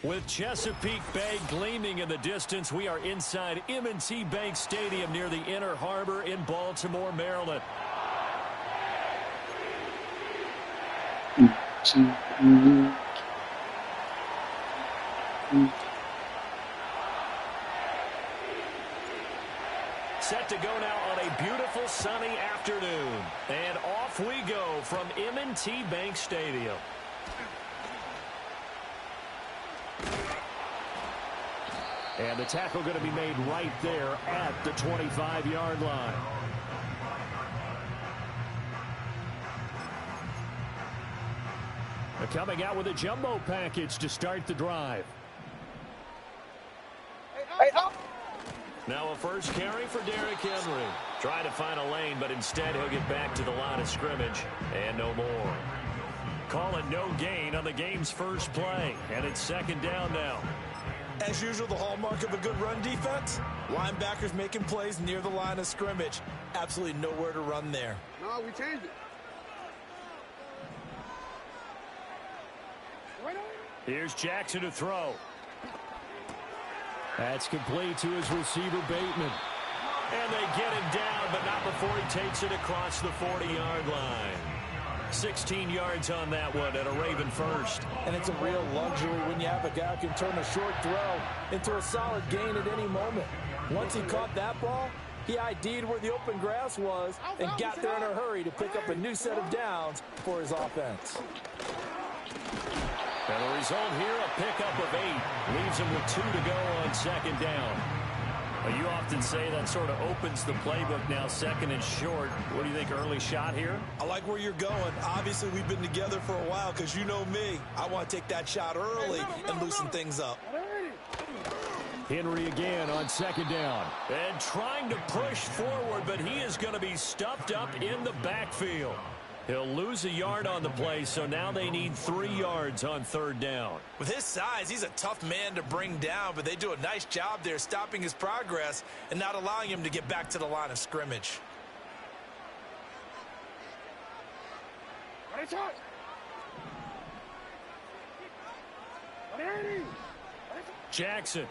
With Chesapeake Bay gleaming in the distance, we are inside M&T Bank Stadium near the Inner Harbor in Baltimore, Maryland. Set to go now on a beautiful sunny afternoon. And off we go from M&T Bank Stadium. And the tackle going to be made right there at the 25-yard line. They're coming out with a jumbo package to start the drive. Now a first carry for Derrick Henry. Trying to find a lane, but instead he'll get back to the line of scrimmage and no more. Calling no gain on the game's first play, and it's second down now. As usual, the hallmark of a good run defense, linebackers making plays near the line of scrimmage. Absolutely nowhere to run there. No, we changed it. Here's Jackson to throw. That's complete to his receiver, Bateman. And they get him down, but not before he takes it across the 40-yard line. 16 yards on that one and a Raven first. And it's a real luxury when you have a guy who can turn a short throw into a solid gain at any moment. Once he caught that ball, he ID'd where the open grass was and got there in a hurry to pick up a new set of downs for his offense. And the result here, a pickup of 8. Leaves him with 2 to go on second down. Well, you often say that sort of opens the playbook now, second and short. What do you think, early shot here? I like where you're going. Obviously, we've been together for a while because you know me. I want to take that shot early and loosen things up. Henry again on second down. And trying to push forward, but he is going to be stuffed up in the backfield. He'll lose a yard on the play, so now they need 3 yards on third down. With his size, he's a tough man to bring down, but they do a nice job there stopping his progress and not allowing him to get back to the line of scrimmage. Jackson.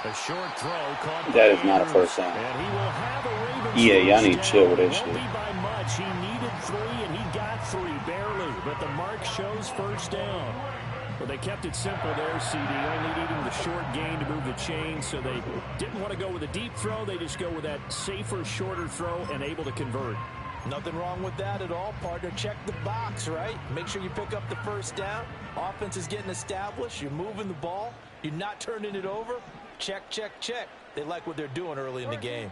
A short throw caught. That is not a first down. And he will have a Ravens. Yeah, y'all need to chill with this shit. Won't be by much. He needed 3 and he got 3 barely, but the mark shows first down. Well, they kept it simple there, CD, only needing the short gain to move the chain, so they didn't want to go with a deep throw. They just go with that safer, shorter throw and able to convert. Nothing wrong with that at all, partner. Check the box, right? Make sure you pick up the first down. Offense is getting established. You're moving the ball. You're not turning it over. Check, check, check. They like what they're doing early in the game.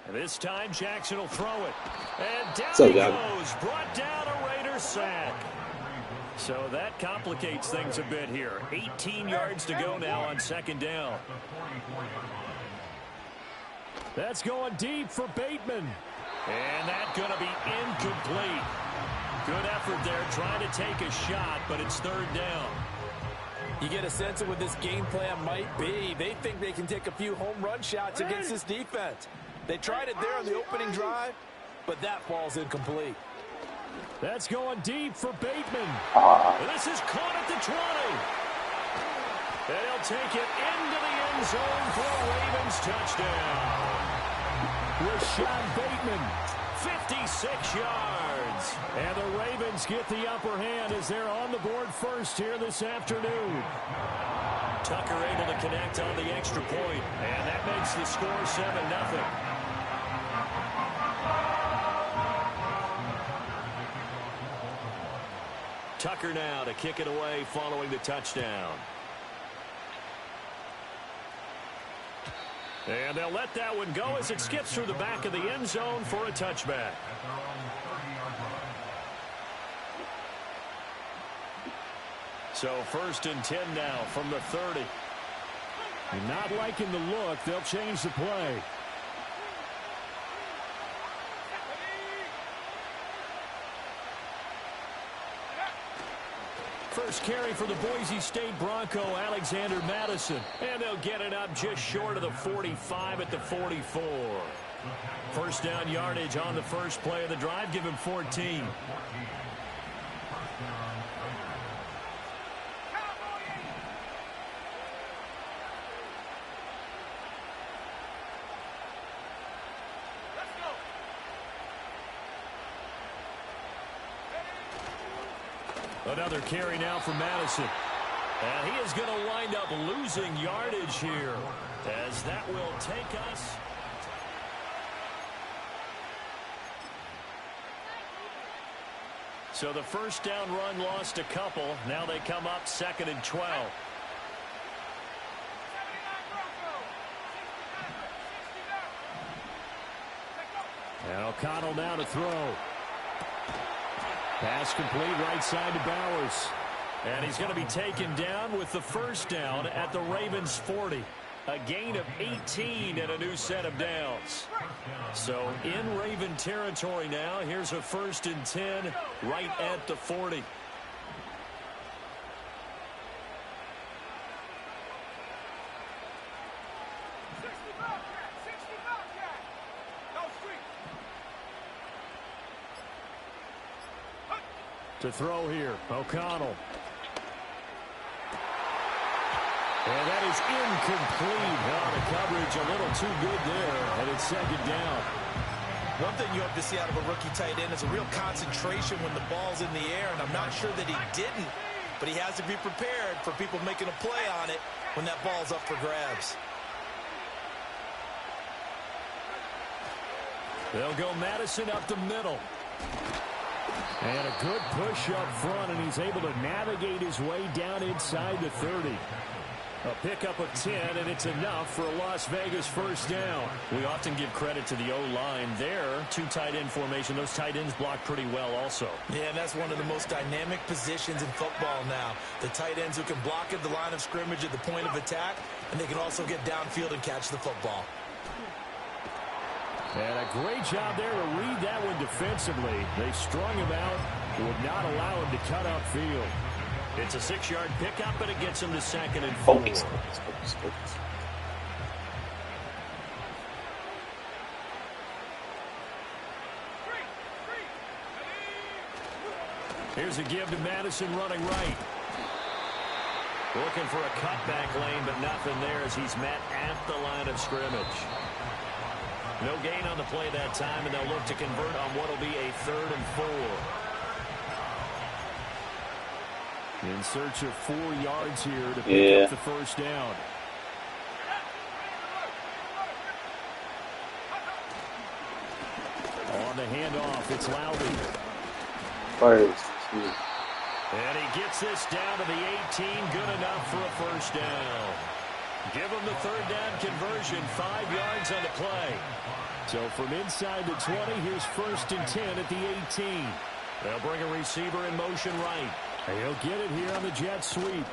And this time, Jackson will throw it. And down So he goes. Brought down a Raider sack. So that complicates things a bit here. 18 yards to go now on second down. That's going deep for Bateman. And that's going to be incomplete. Good effort there trying to take a shot, but it's third down. You get a sense of what this game plan might be. They think they can take a few home run shots against this defense. They tried it there on the opening drive, but that ball's incomplete. That's going deep for Bateman. And this is caught at the 20. And he'll take it into the end zone for a Ravens touchdown. Rashad Bateman, 56 yards. And the Ravens get the upper hand as they're on the board first here this afternoon. Tucker able to connect on the extra point, and that makes the score 7-0. Tucker now to kick it away following the touchdown. And they'll let that one go as it skips through the back of the end zone for a touchback. So 1st and 10 now from the 30. And not liking the look, they'll change the play. First carry for the Boise State Bronco, Alexander Madison. And they'll get it up just short of the 45 at the 44. First down yardage on the first play of the drive. Give him 14. Another carry now for Madison. And he is going to wind up losing yardage here as that will take us. So the first down run lost a couple. Now they come up 2nd and 12. And O'Connell now to throw. Pass complete right side to Bowers. And he's going to be taken down with the first down at the Ravens 40. A gain of 18 and a new set of downs. So in Raven territory now. Here's a 1st and 10 right at the 40. To throw here, O'Connell. And that is incomplete. Oh, the coverage a little too good there, and it's 2nd down. One thing you have to see out of a rookie tight end is a real concentration when the ball's in the air, and I'm not sure that he didn't, but he has to be prepared for people making a play on it when that ball's up for grabs. They'll go Madison up the middle. And a good push up front, and he's able to navigate his way down inside the 30. A pickup of 10, and it's enough for a Las Vegas first down. We often give credit to the O-line there. 2 tight end formation. Those tight ends block pretty well also. Yeah, and that's one of the most dynamic positions in football now. The tight ends who can block at the line of scrimmage at the point of attack, and they can also get downfield and catch the football. And a great job there to read that one defensively. They strung him out, would not allow him to cut upfield. It's a 6-yard pickup, but it gets him to 2nd and 4. Here's a give to Madison running right. Looking for a cutback lane, but nothing there as he's met at the line of scrimmage. No gain on the play that time, and they'll look to convert on what will be a 3rd and 4. In search of 4 yards here to pick up the first down. On the handoff, it's Lowry. And he gets this down to the 18, good enough for a first down. Give him the 3rd down conversion, 5 yards on the play. So from inside the 20, here's 1st and 10 at the 18. They'll bring a receiver in motion right. He'll get it here on the jet sweep.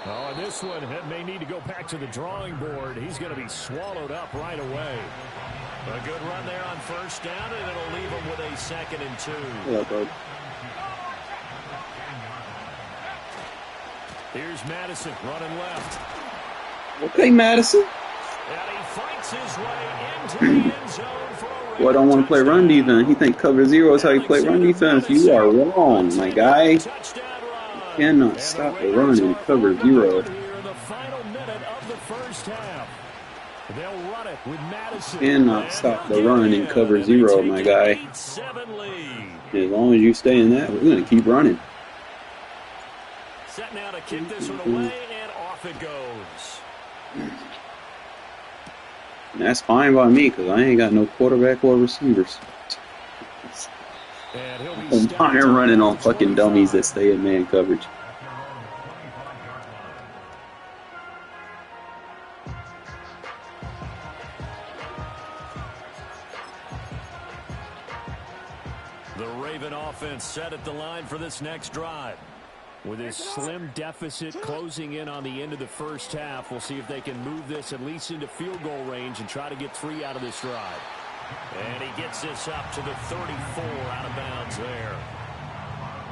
Oh, and this one may need to go back to the drawing board. He's going to be swallowed up right away. A good run there on first down, and it'll leave him with a 2nd and 2. Yeah, bud. Here's Madison running left. Okay, Madison. And he fights his way into the end zone for a Well, I don't want to play run defense. He think cover zero is how you play run defense. You are wrong, my guy. You cannot stop the run in cover zero. They'll run it with Madison. Cannot stop the run in cover zero, my guy. As long as you stay in that, we're going to keep running. Set now to kick this one away, and off it goes. And that's fine by me because I ain't got no quarterback or receivers. I'm running on fucking dummies that stay in man coverage. The Raven offense set at the line for this next drive. With his slim deficit closing in on the end of the first half, we'll see if they can move this at least into field goal range and try to get 3 out of this drive. And he gets this up to the 34 out of bounds there.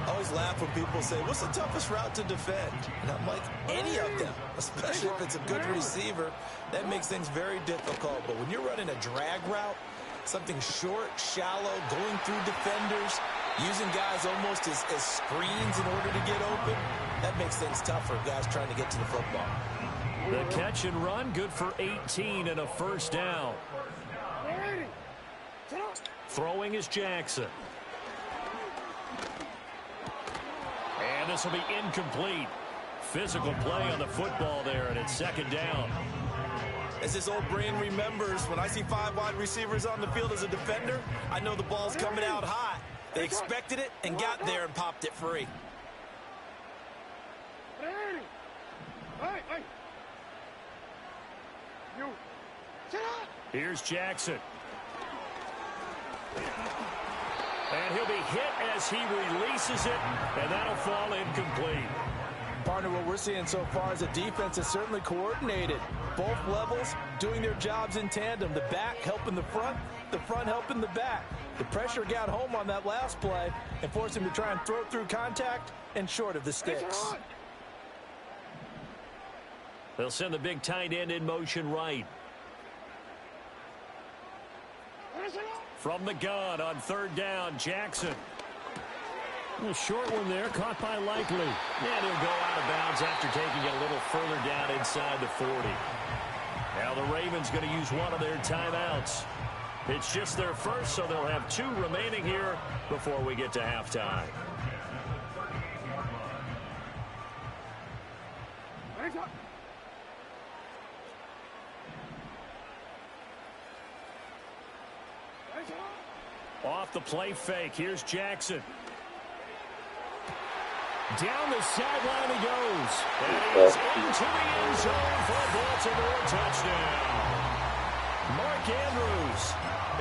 I always laugh when people say, what's the toughest route to defend? And I'm like, any of them, especially if it's a good receiver. That makes things very difficult. But when you're running a drag route, something short, shallow, going through defenders, using guys almost as screens in order to get open, that makes things tough for guys trying to get to the football. The catch and run, good for 18 and a first down. Throwing is Jackson. And this will be incomplete. Physical play on the football there, and it's second down. As this old brain remembers, when I see 5 wide receivers on the field as a defender, I know the ball's coming out hot. They expected it and got there and popped it free. Here's Jackson. And he'll be hit as he releases it, and that'll fall incomplete. Partner, what we're seeing so far is a defense is certainly coordinated. Both levels doing their jobs in tandem. The back helping the front helping the back. The pressure got home on that last play and forced him to try and throw through contact and short of the sticks. They'll send the big tight end in motion right. From the gun on third down, Jackson. A short one there, caught by Likely. And he'll go out of bounds after taking it a little further down inside the 40. Now the Ravens going to use one of their timeouts. It's just their first, so they'll have 2 remaining here before we get to halftime. Off the play fake, here's Jackson. Down the sideline he goes. And he's into the end zone for a Baltimore touchdown. Mark Andrews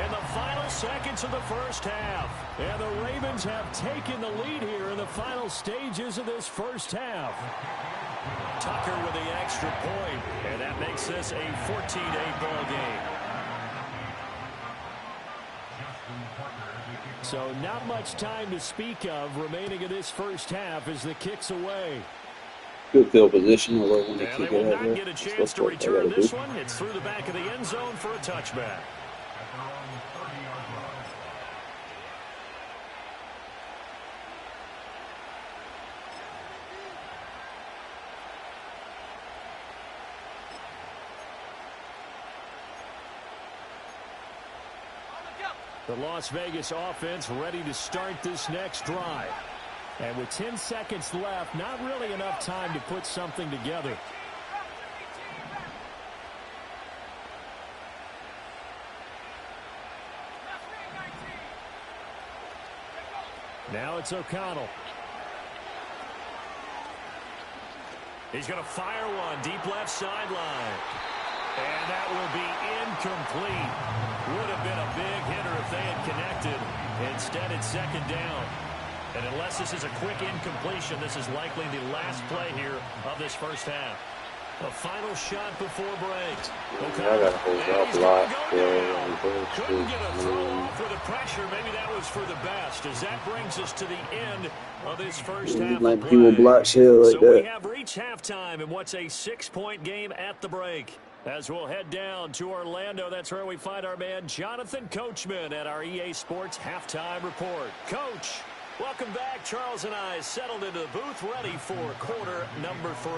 in the final seconds of the first half. And the Ravens have taken the lead here in the final stages of this first half. Tucker with the extra point. And that makes this a 14-8 ball game. So not much time to speak of remaining in this first half as the kick's away. Good field position, although when And they they kick will it out not there, get a chance to that's what return they gotta this do. one. It's through the back of the end zone for a touchback. The Las Vegas offense ready to start this next drive. And with 10 seconds left, not really enough time to put something together. Now it's O'Connell. He's going to fire one deep left sideline. And that will be incomplete. Would have been a big hitter if they had connected. Instead, it's second down. And unless this is a quick incompletion, this is likely the last play here of this first half. A final shot before break. I got to hold up a lot. Couldn't get a throw off with the pressure. Maybe that was for the best, as that brings us to the end of this first half Like of people play. block shit like So we that. have reached halftime in what's a 6-point game at the break. As we'll head down to Orlando, that's where we find our man Jonathan Coachman at our EA Sports Halftime Report. Coach, welcome back. Charles and I settled into the booth ready for quarter number 3.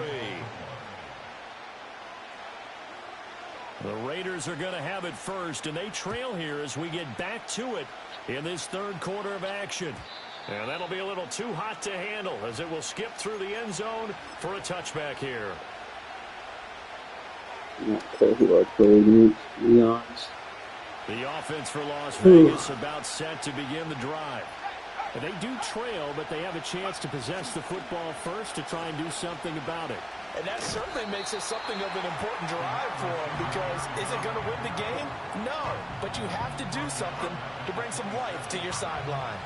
The Raiders are going to have it first, and they trail here as we get back to it in this third quarter of action. And that'll be a little too hot to handle as it will skip through the end zone for a touchback here. Not sure who I played against, to be honest. The offense for Las Vegas about set to begin the drive. They do trail, but they have a chance to possess the football first to try and do something about it. And that certainly makes it something of an important drive for them, because is it going to win the game? No, but you have to do something to bring some life to your sideline.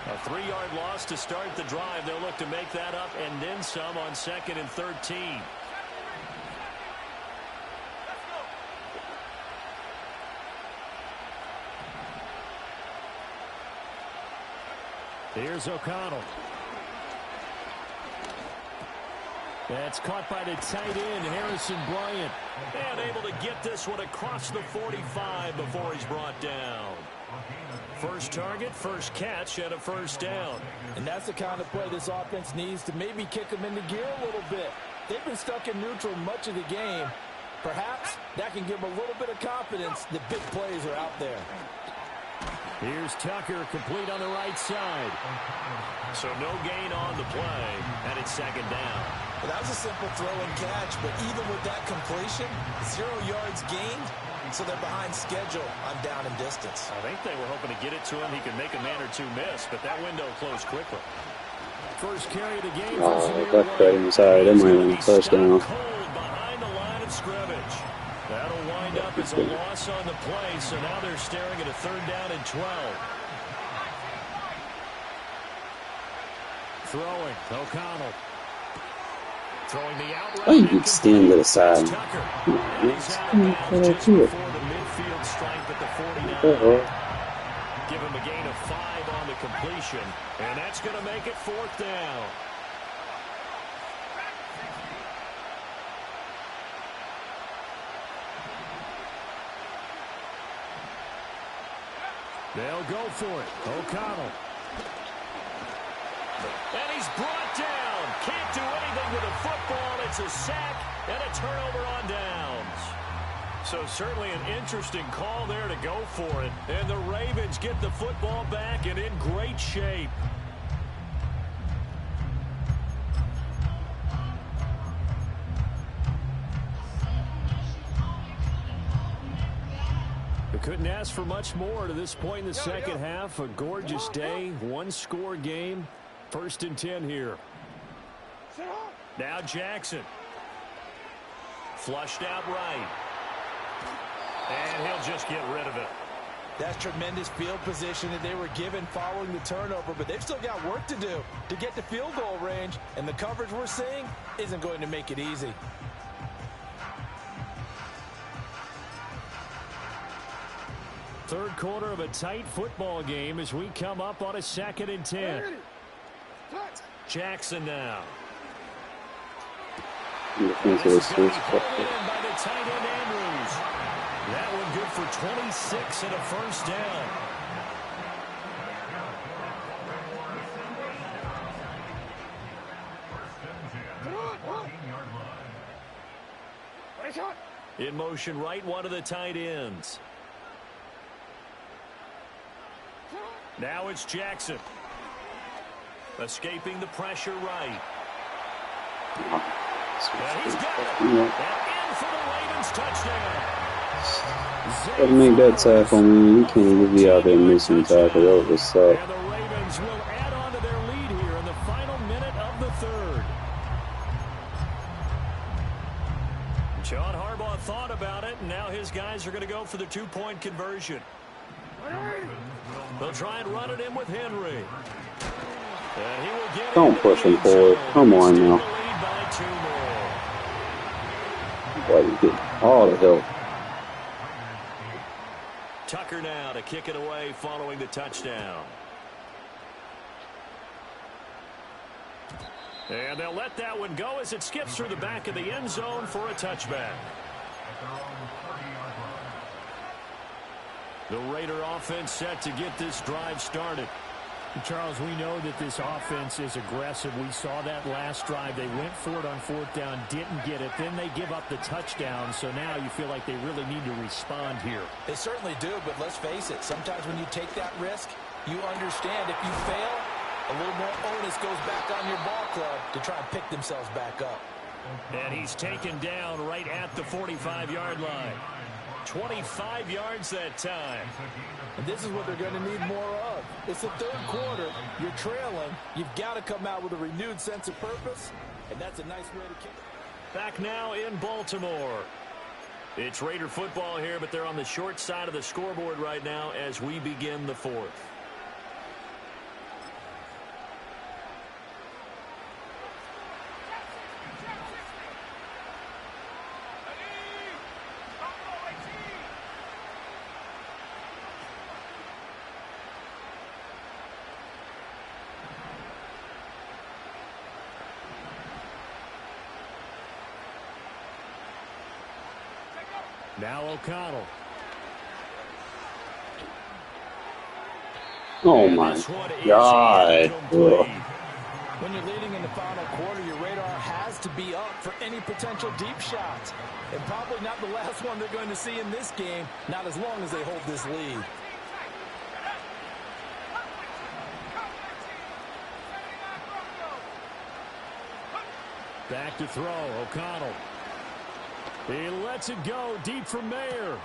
A 3-yard loss to start the drive. They'll look to make that up and then some on 2nd and 13. Here's O'Connell. That's caught by the tight end, Harrison Bryant. And able to get this one across the 45 before he's brought down. First target, first catch, and a first down. And that's the kind of play this offense needs to maybe kick them into gear a little bit. They've been stuck in neutral much of the game. Perhaps that can give them a little bit of confidence that big plays are out there. Here's Tucker, complete on the right side. So no gain on the play, and it's 2nd down. Well, that was a simple throw and catch, but even with that completion, 0 yards gained, so they're behind schedule on down and distance. I think they were hoping to get it to him. He could make a man or two miss, but that window closed quickly. First carry of the game. That's right inside. That might have been a touchdown. Cold behind the line of scrimmage. That'll wind up as a loss on the play, so now they're staring at a 3rd down and 12. Throwing, O'Connell. Throwing the outright. Oh, you could stand to the side. Tucker. And he's out of bounds just before the midfield stripe at the 49. Give him a gain of 5 on the completion, and that's going to make it 4th down. They'll go for it. O'Connell. And he's brought down. Can't do anything with a football. It's a sack and a turnover on downs. So certainly an interesting call there to go for it. And the Ravens get the football back and in great shape. We couldn't ask for much more to this point in the second half. A gorgeous day, 1-score game. 1st and 10 here. Now Jackson. Flushed out right. And he'll just get rid of it. That's tremendous field position that they were given following the turnover, but they've still got work to do to get to field goal range, and the coverage we're seeing isn't going to make it easy. Third quarter of a tight football game as we come up on a 2nd and 10. Jackson now. This is going to be pulled in by the tight end Andrews. That one good for 26 and a first down. In motion right, one of the tight ends. Now it's Jackson. Escaping the pressure right. And he's got it. And in for the Ravens touchdown. Gotta make that tackle, man. You can't even be out there missing tackle. That would suck. And the Ravens will add on to their lead here in the final minute of the 3rd. John Harbaugh thought about it, and now his guys are going to go for the 2-point conversion. They'll try and run it in with Henry. And he will get Don't push him forward. Come on now. Boy, you get all the help. Tucker now to kick it away following the touchdown. And they'll let that one go as it skips through the back of the end zone for a touchback. The Raider offense set to get this drive started. Charles, we know that this offense is aggressive. We saw that last drive. They went for it on 4th down, didn't get it. Then they give up the touchdown. So now you feel like they really need to respond here. They certainly do, but let's face it. Sometimes when you take that risk, you understand if you fail, a little more onus goes back on your ball club to try and pick themselves back up. And he's taken down right at the 45-yard line. 25 yards that time. And this is what they're going to need more of. It's the 3rd quarter. You're trailing. You've got to come out with a renewed sense of purpose, and that's a nice way to kick it. Back now in Baltimore. It's Raider football here, but they're on the short side of the scoreboard right now as we begin the 4th. Now O'Connell. Oh my God. When you're leading in the final quarter, your radar has to be up for any potential deep shots. And probably not the last one they're going to see in this game, not as long as they hold this lead. Back to throw, O'Connell. He lets it go deep from Mayer.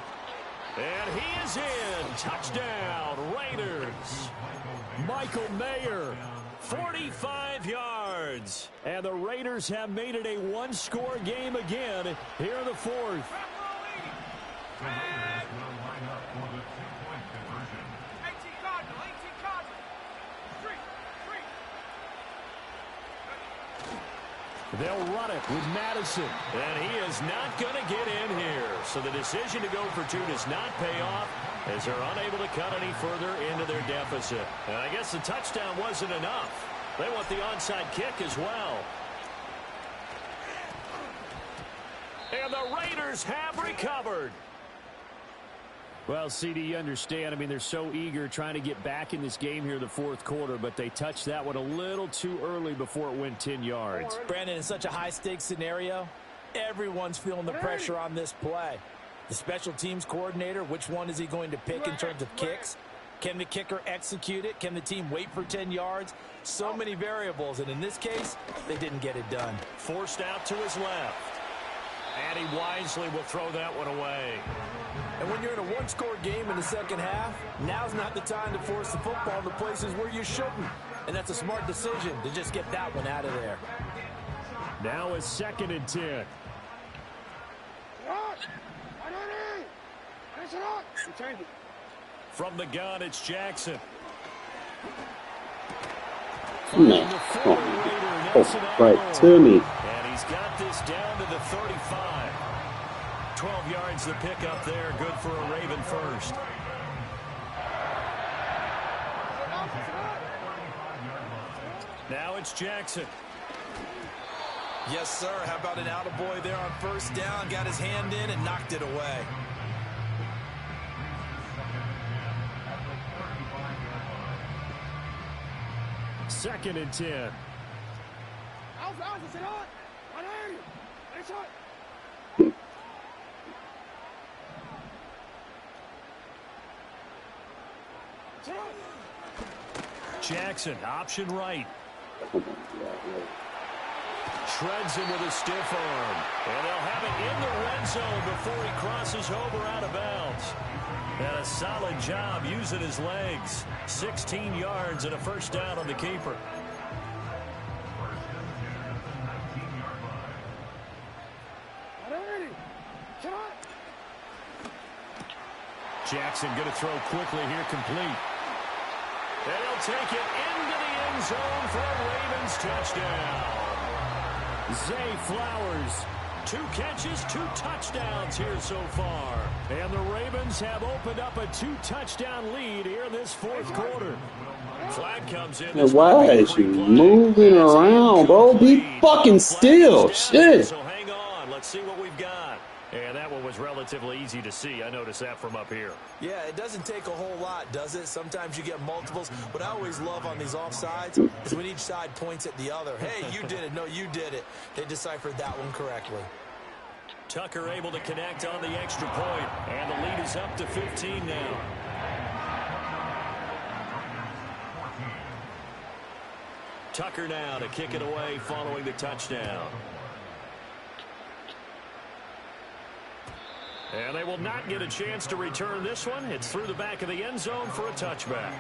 And he is in. Touchdown, Raiders. Michael Mayer, 45 yards. And the Raiders have made it a one-score game again here in the 4th. They'll run it with Madison. And he is not going to get in here. So the decision to go for 2 does not pay off as they're unable to cut any further into their deficit. And I guess the touchdown wasn't enough. They want the onside kick as well. And the Raiders have recovered. Well, CD, you understand. I mean, they're so eager trying to get back in this game here in the 4th quarter, but they touched that one a little too early before it went 10 yards. Brandon, in such a high-stakes scenario, everyone's feeling the pressure on this play. The special teams coordinator, which one is he going to pick in terms of kicks? Can the kicker execute it? Can the team wait for 10 yards? So many variables, and in this case, they didn't get it done. Forced out to his left. And he wisely will throw that one away. And when you're in a one-score game in the second half, now's not the time to force the football to places where you shouldn't. And that's a smart decision to just get that one out of there. Now it's 2nd and 10. From the gun, it's Jackson. No. Oh, right to me. And he's got this down to the 35. 12 yards the pickup there. Good for a Raven first. Now it's Jackson. Yes, sir. How about an attaboy there on 1st down? Got his hand in and knocked it away. Second and 10. Jackson, option right. Shreds him with a stiff arm. And they'll have it in the red zone before he crosses over out of bounds. And a solid job using his legs. 16 yards and a 1st down on the keeper. Jackson going to throw quickly here, complete. And he'll take it into the end zone for a Ravens touchdown. Zay Flowers, 2 catches, 2 touchdowns here so far. And the Ravens have opened up a 2-touchdown lead here in this 4th quarter. Flag comes in. Why is he moving around, bro? Be fucking still. Shit. So hang on. Let's see what we've got. And that one was relatively easy to see. I noticed that from up here. Yeah, it doesn't take a whole lot, does it? Sometimes you get multiples. What I always love on these offsides is when each side points at the other. Hey, you did it. No, you did it. They deciphered that one correctly. Tucker able to connect on the extra point. And the lead is up to 15 now. Tucker now to kick it away following the touchdown. And they will not get a chance to return this one. It's through the back of the end zone for a touchback.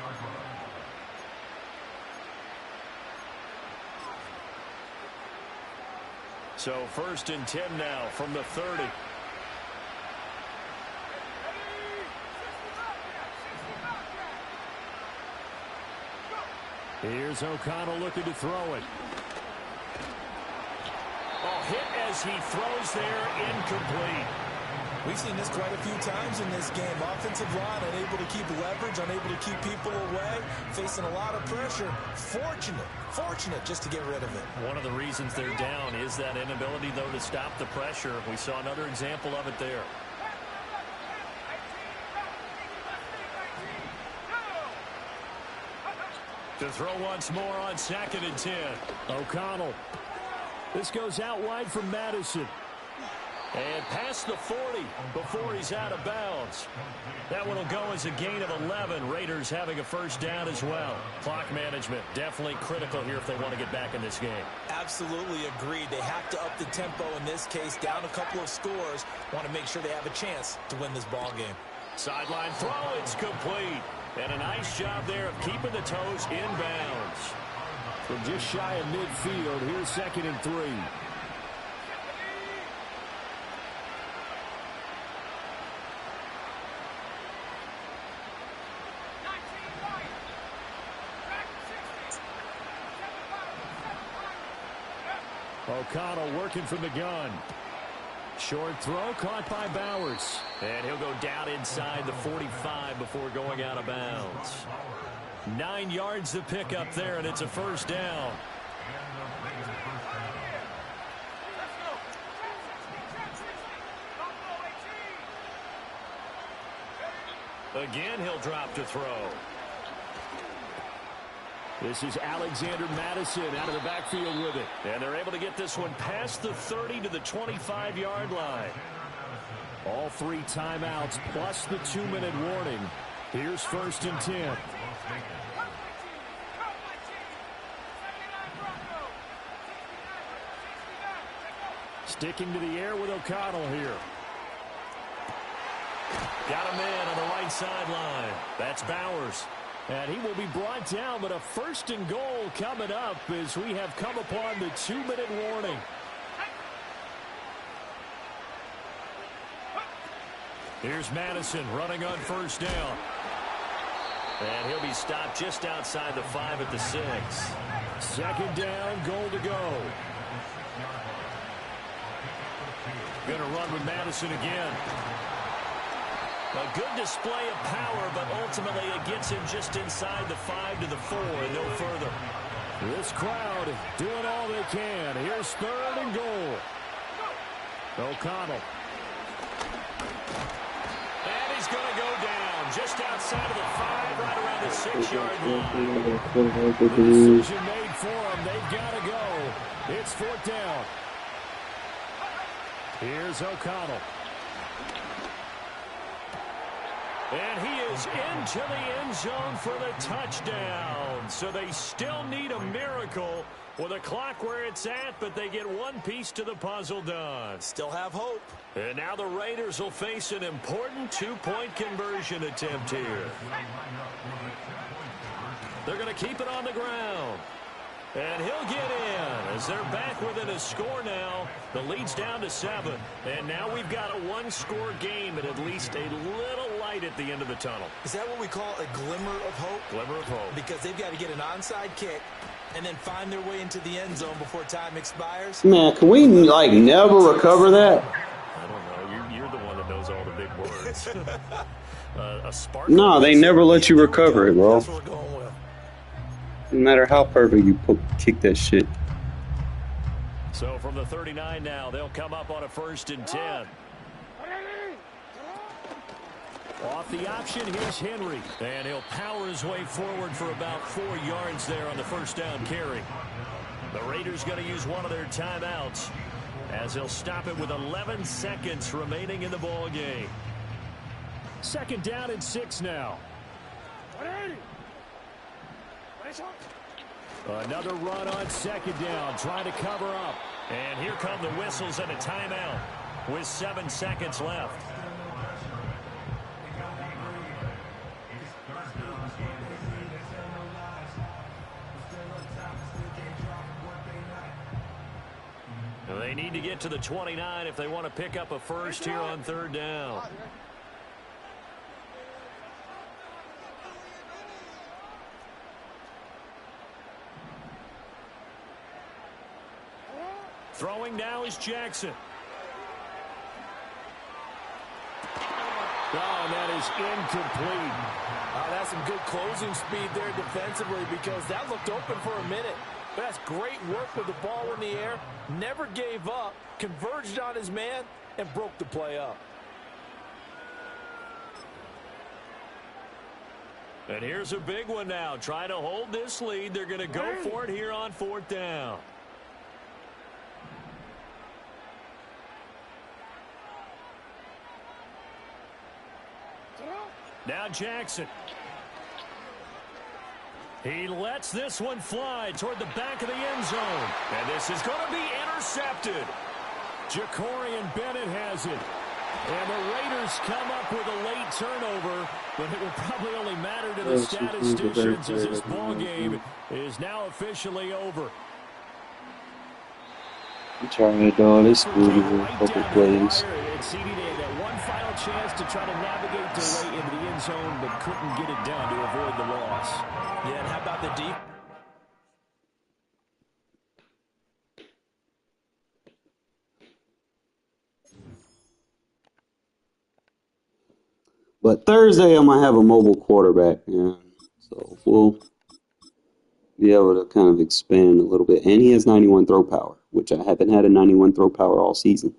So 1st and 10 now from the 30. Here's O'Connell looking to throw it. Oh, hit as he throws there, incomplete. We've seen this quite a few times in this game. Offensive line unable to keep leverage, unable to keep people away, facing a lot of pressure. Fortunate just to get rid of it. One of the reasons they're down is that inability, though, to stop the pressure. We saw another example of it there. To throw once more on 2nd and 10. O'Connell. This goes out wide from Madison. And past the 40 before he's out of bounds. That one will go as a gain of 11. Raiders having a 1st down as well. Clock management definitely critical here if they want to get back in this game. Absolutely agreed. They have to up the tempo in this case. Down a couple of scores. Want to make sure they have a chance to win this ball game. Sideline throw. It's complete. And a nice job there of keeping the toes inbounds. From just shy of midfield, here's 2nd and 3. O'Connell working from the gun. Short throw caught by Bowers. And he'll go down inside the 45 before going out of bounds. 9 yards to pick up there, and it's a 1st down. Again, he'll drop to throw. This is Alexander Madison out of the backfield with it. And they're able to get this one past the 30 to the 25-yard line. All 3 timeouts plus the 2-minute warning. Here's 1st and 10. Sticking to the air with O'Connell here. Got him in on the right sideline. That's Bowers. And he will be brought down, but a 1st and goal coming up as we have come upon the 2-minute warning. Here's Madison running on 1st down. And he'll be stopped just outside the 5 at the 6. 2nd down, goal to go. Going to run with Madison again. A good display of power, but ultimately it gets him just inside the 5 to the 4 and no further. This crowd doing all they can. Here's 3rd and goal. O'Connell. And he's going to go down just outside of the 5, right around the 6-yard line. The decision made for him. They've got to go. It's 4th down. Here's O'Connell. And he is into the end zone for the touchdown. So they still need a miracle with a clock where it's at, but they get one piece to the puzzle done. Still have hope. And now the Raiders will face an important 2-point conversion attempt here. They're going to keep it on the ground. And he'll get in as they're back within a score now. The lead's down to 7. And now we've got a 1-score game and at least a little light at the end of the tunnel. Is that what we call a glimmer of hope? Glimmer of hope. Because they've got to get an onside kick and then find their way into the end zone before time expires. Man, can we, like, never recover that? I don't know. You're the one that knows all the big words. A spark. No, they never let you recover it, bro. That's what we're going with. No matter how perfect you kick that shit. So from the 39 now, they'll come up on a 1st and 10. Off the option, here's Henry. And he'll power his way forward for about 4 yards there on the first down carry. The Raiders going to use one of their timeouts as they'll stop it with 11 seconds remaining in the ball game. Second down and 6 now. Another run on second down, trying to cover up. And here come the whistles and a timeout with 7 seconds left. They need to get to the 29 if they want to pick up a first here on third down. Throwing now is Jackson. Oh, and that is incomplete. That's some good closing speed there defensively because that looked open for a minute. But that's great work with the ball in the air. Never gave up, converged on his man, and broke the play up. And here's a big one now. Trying to hold this lead. They're going to go for it here on fourth down. Now Jackson. He lets this one fly toward the back of the end zone. And this is going to be intercepted. Jacorian Bennett has it. And the Raiders come up with a late turnover, but it will probably only matter to the statisticians as this ball game is now officially over. I'm trying to do this movie with a couple plays. That one final chance to try to navigate their way into the end zone, but couldn't get it done to avoid the loss. Yeah, and how about the deep? But Thursday, I might have a mobile quarterback, yeah. So we'll be able to kind of expand a little bit. And he has 91 throw power, which I haven't had a 91 throw power all season.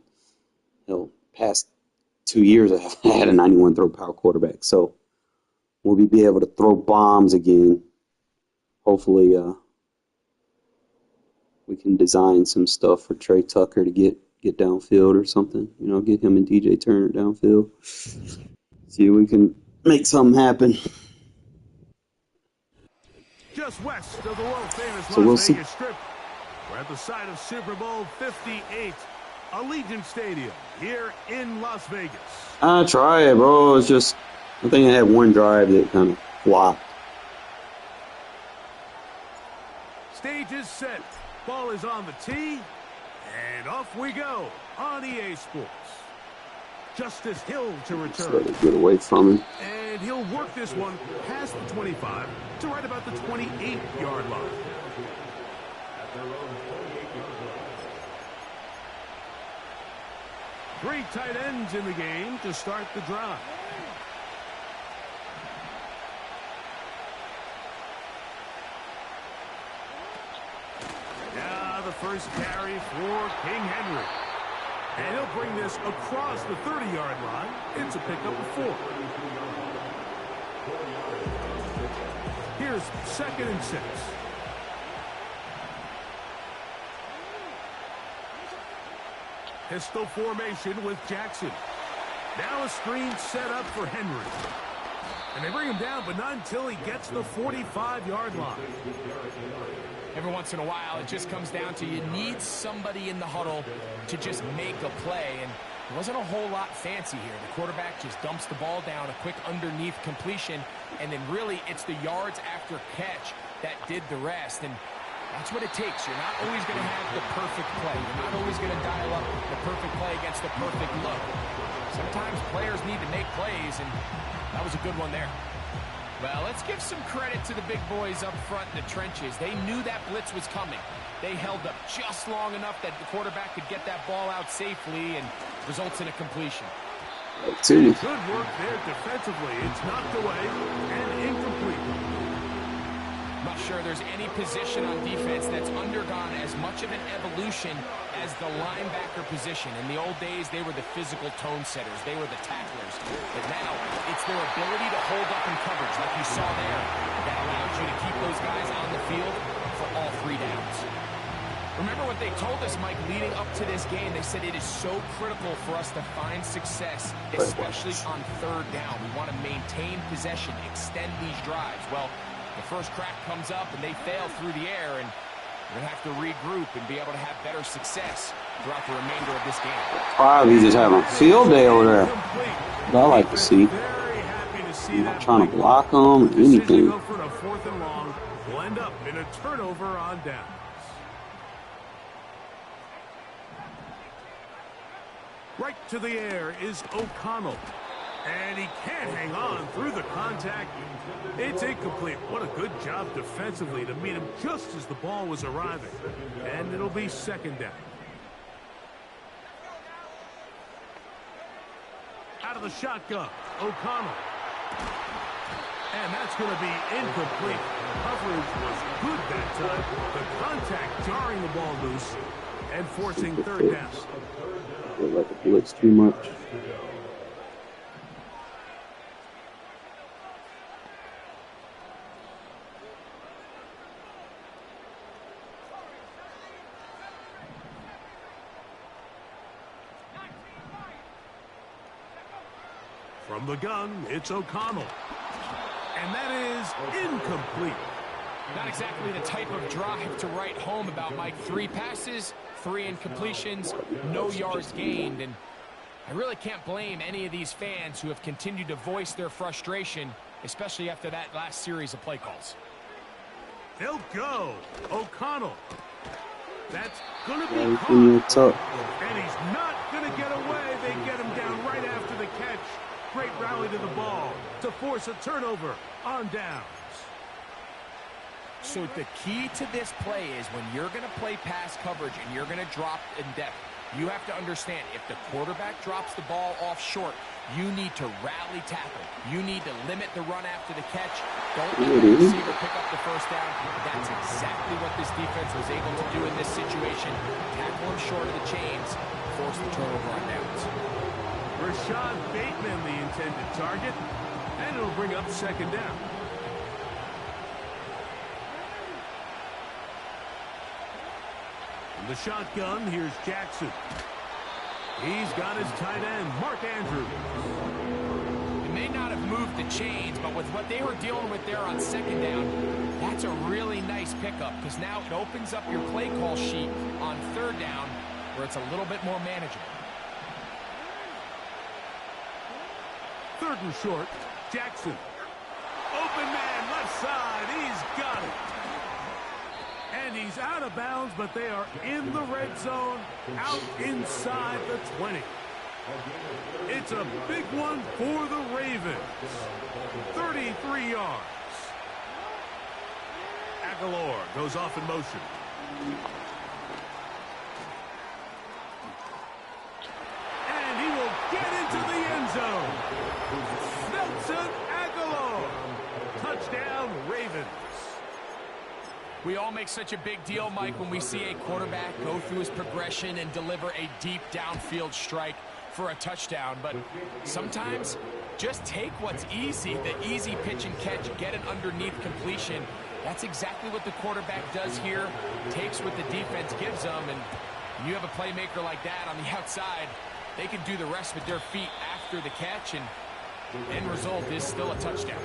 Hell, past 2 years, I haven't had a 91 throw power quarterback. So we'll be able to throw bombs again. Hopefully, we can design some stuff for Trey Tucker to get downfield or something. You know, get him and DJ Turner downfield. See if we can make something happen. Just west of the world-famous So Las Vegas Strip, we're at the site of Super Bowl 58, Allegiant Stadium, here in Las Vegas. I try it, bro. It's just, I think I had one drive that kind of flopped. Stage is set. Ball is on the tee, and off we go on EA Sports. Justice Hill to return. So to get away from him. And he'll work this one past the 25 to right about the 28-yard line. Three tight ends in the game to start the drive. Now the first carry for King Henry. And he'll bring this across the 30-yard line. It's a pickup of 4. Here's 2nd and 6. Pistol formation with Jackson. Now a screen set up for Henry. And they bring him down, but not until he gets the 45-yard line. Every once in a while, it just comes down to you need somebody in the huddle to just make a play. And it wasn't a whole lot fancy here. The quarterback just dumps the ball down, a quick underneath completion, and then really it's the yards after catch that did the rest. And that's what it takes. You're not always going to have the perfect play. You're not always going to dial up the perfect play against the perfect look. Sometimes players need to make plays, and that was a good one there. Well, let's give some credit to the big boys up front in the trenches. They knew that blitz was coming. They held up just long enough that the quarterback could get that ball out safely and results in a completion. Good work there defensively. It's knocked away and incomplete. not sure there's any position on defense that's undergone as much of an evolution as the linebacker position. In the old days, they were the physical tone setters. They were the tacklers. But now, it's their ability to hold up in coverage, like you saw there, that allows you to keep those guys on the field for all 3 downs. Remember what they told us, Mike, leading up to this game. They said it is so critical for us to find success, especially on 3rd down. We want to maintain possession, extend these drives. Well, the first crack comes up, and they fail through the air, and we're going to have to regroup and be able to have better success throughout the remainder of this game. Wow, he's just having a field day over there. What I like to see. I'm not trying to block him or anything. Go for a 4th and long. Will end up in a turnover on downs. Right to the air is O'Connell. And he can't hang on through the contact. It's incomplete. What a good job defensively to meet him just as the ball was arriving. And it'll be 2nd down. Out of the shotgun, O'Connell. And that's going to be incomplete. Coverage was good that time. The contact jarring the ball loose and forcing 3rd down. They let the blitz too much. From the gun, it's O'Connell. And that is incomplete. Not exactly the type of drive to write home about, Mike. 3 passes, 3 incompletions, no yards gained. And I really can't blame any of these fans who have continued to voice their frustration, especially after that last series of play calls. They'll go. O'Connell. That's going to be caught. And he's not going to get away. They get him down right after the catch. Great rally to the ball to force a turnover on downs. So the key to this play is when you're going to play pass coverage and you're going to drop in depth, you have to understand if the quarterback drops the ball off short, you need to rally tackle. You need to limit the run after the catch. Don't let the receiver pick up the 1st down. That's exactly what this defense was able to do in this situation. Tackle him short of the chains, force the turnover on downs. Rashad Bateman, the intended target, and it'll bring up 2nd down. From the shotgun, here's Jackson. He's got his tight end, Mark Andrews. They may not have moved the chains, but with what they were dealing with there on 2nd down, that's a really nice pickup because now it opens up your play call sheet on 3rd down where it's a little bit more manageable. 3rd and short, Jackson. Open man, left side, he's got it. And he's out of bounds, but they are in the red zone, out inside the 20. It's a big one for the Ravens. 33 yards. Aguilar goes off in motion. And he will get into the end zone. Nelson Aguilar. Touchdown, Ravens. We all make such a big deal, Mike, when we see a quarterback go through his progression and deliver a deep downfield strike for a touchdown. But sometimes just take what's easy, the easy pitch and catch, get an underneath completion. That's exactly what the quarterback does here, takes what the defense gives them, and when you have a playmaker like that on the outside, they can do the rest with their feet after the catch, and the end result is still a touchdown.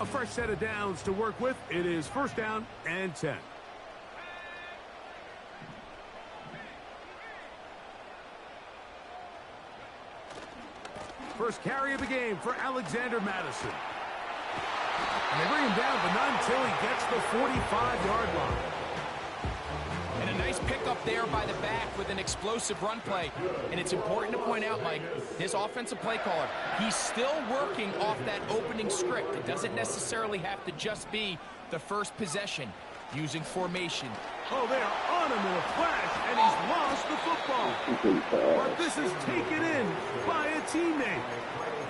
A fresh set of downs to work with. It is 1st down and 10. First carry of the game for Alexander Madison. And they bring him down, but not until he gets the 45-yard line. And a nice pickup there by the back with an explosive run play. And it's important to point out, Mike, this offensive play caller, he's still working off that opening script. It doesn't necessarily have to just be the first possession. Using formation. Oh, they are on him in a flash, and he's lost the football. But this is taken in by a teammate.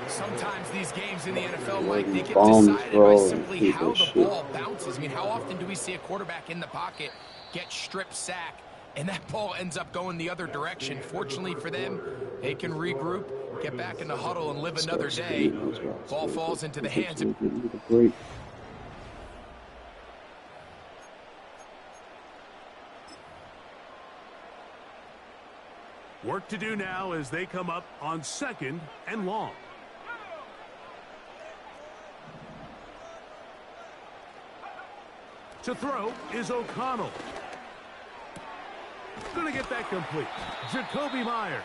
Sometimes these games in the NFL, Mike, they get Bomb decided by throw, simply how the shit. ball bounces. I mean, how often do we see a quarterback in the pocket get strip sack, and that ball ends up going the other direction? Fortunately for them, they can regroup, get back in the huddle, and live another day. Ball falls into the hands of... Work to do now as they come up on 2nd and long. To throw is O'Connell. Going to get that complete. Jacoby Myers.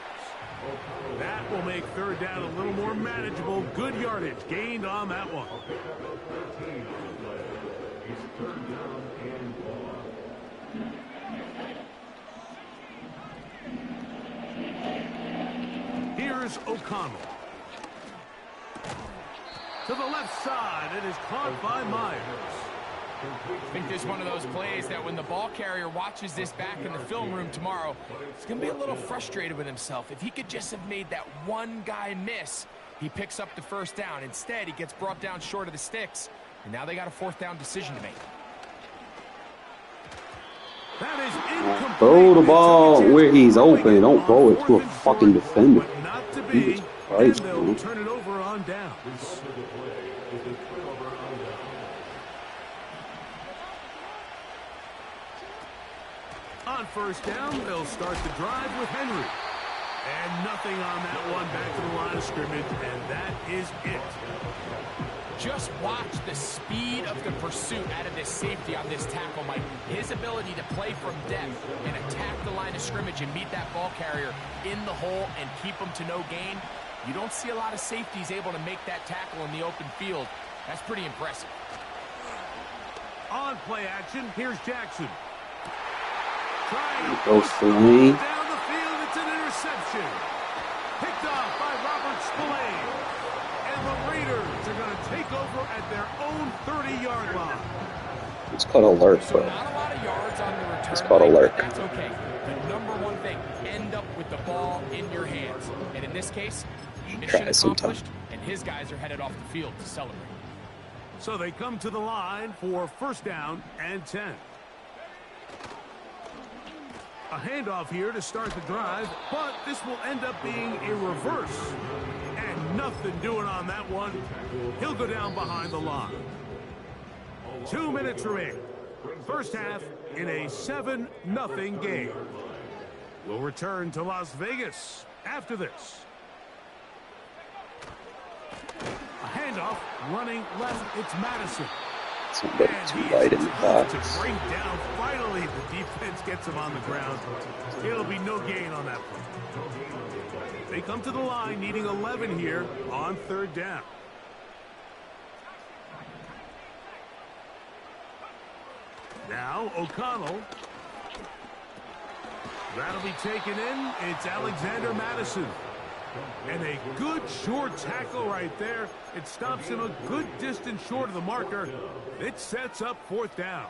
That will make 3rd down a little more manageable. Good yardage gained on that one. Here's O'Connell. To the left side. It is caught by Myers. I think this is one of those plays that when the ball carrier watches this back in the film room tomorrow, he's going to be a little frustrated with himself. If he could just have made that one guy miss, he picks up the 1st down. Instead, he gets brought down short of the sticks, and now they got a 4th down decision to make. That is incomplete. Throw the ball where he's open. Don't throw it to a fucking defender. But not to be. Jesus Christ, And they'll man. turn it over on downs. On 1st down, they'll start the drive with Henry. And nothing on that one, back to the line of scrimmage, and that is it. Just watch the speed of the pursuit out of this safety on this tackle, Mike. His ability to play from depth and attack the line of scrimmage and meet that ball carrier in the hole and keep him to no gain. You don't see a lot of safeties able to make that tackle in the open field. That's pretty impressive. On play action, here's Jackson. Trying to Goes push to the Lane. ball down the field. It's an interception. Picked off by Robert Spillane. And the Raiders are going to take over at their own 30-yard line. It's called a lurk, So bro. not a lot of yards on the return. It's called a Mike, lurk. but that's okay. The number one thing, end up with the ball in your hands. And in this case, mission Try it sometime. accomplished, and his guys are headed off the field to celebrate. So they come to the line for 1st down and 10. A handoff here to start the drive, but this will end up being a reverse. And nothing doing on that one. He'll go down behind the line. 2 minutes remain. 1st half in a 7-0 game. We'll return to Las Vegas after this. A handoff running left. It's Madison. Somebody And too he is light in the tough box. to bring down. Finally, the defense gets him on the ground. It'll be no gain on that play. They come to the line needing 11 here on 3rd down. Now O'Connell. That'll be taken in. It's Alexander Madison. And a good short tackle right there. It stops him a good distance short of the marker. It sets up 4th down.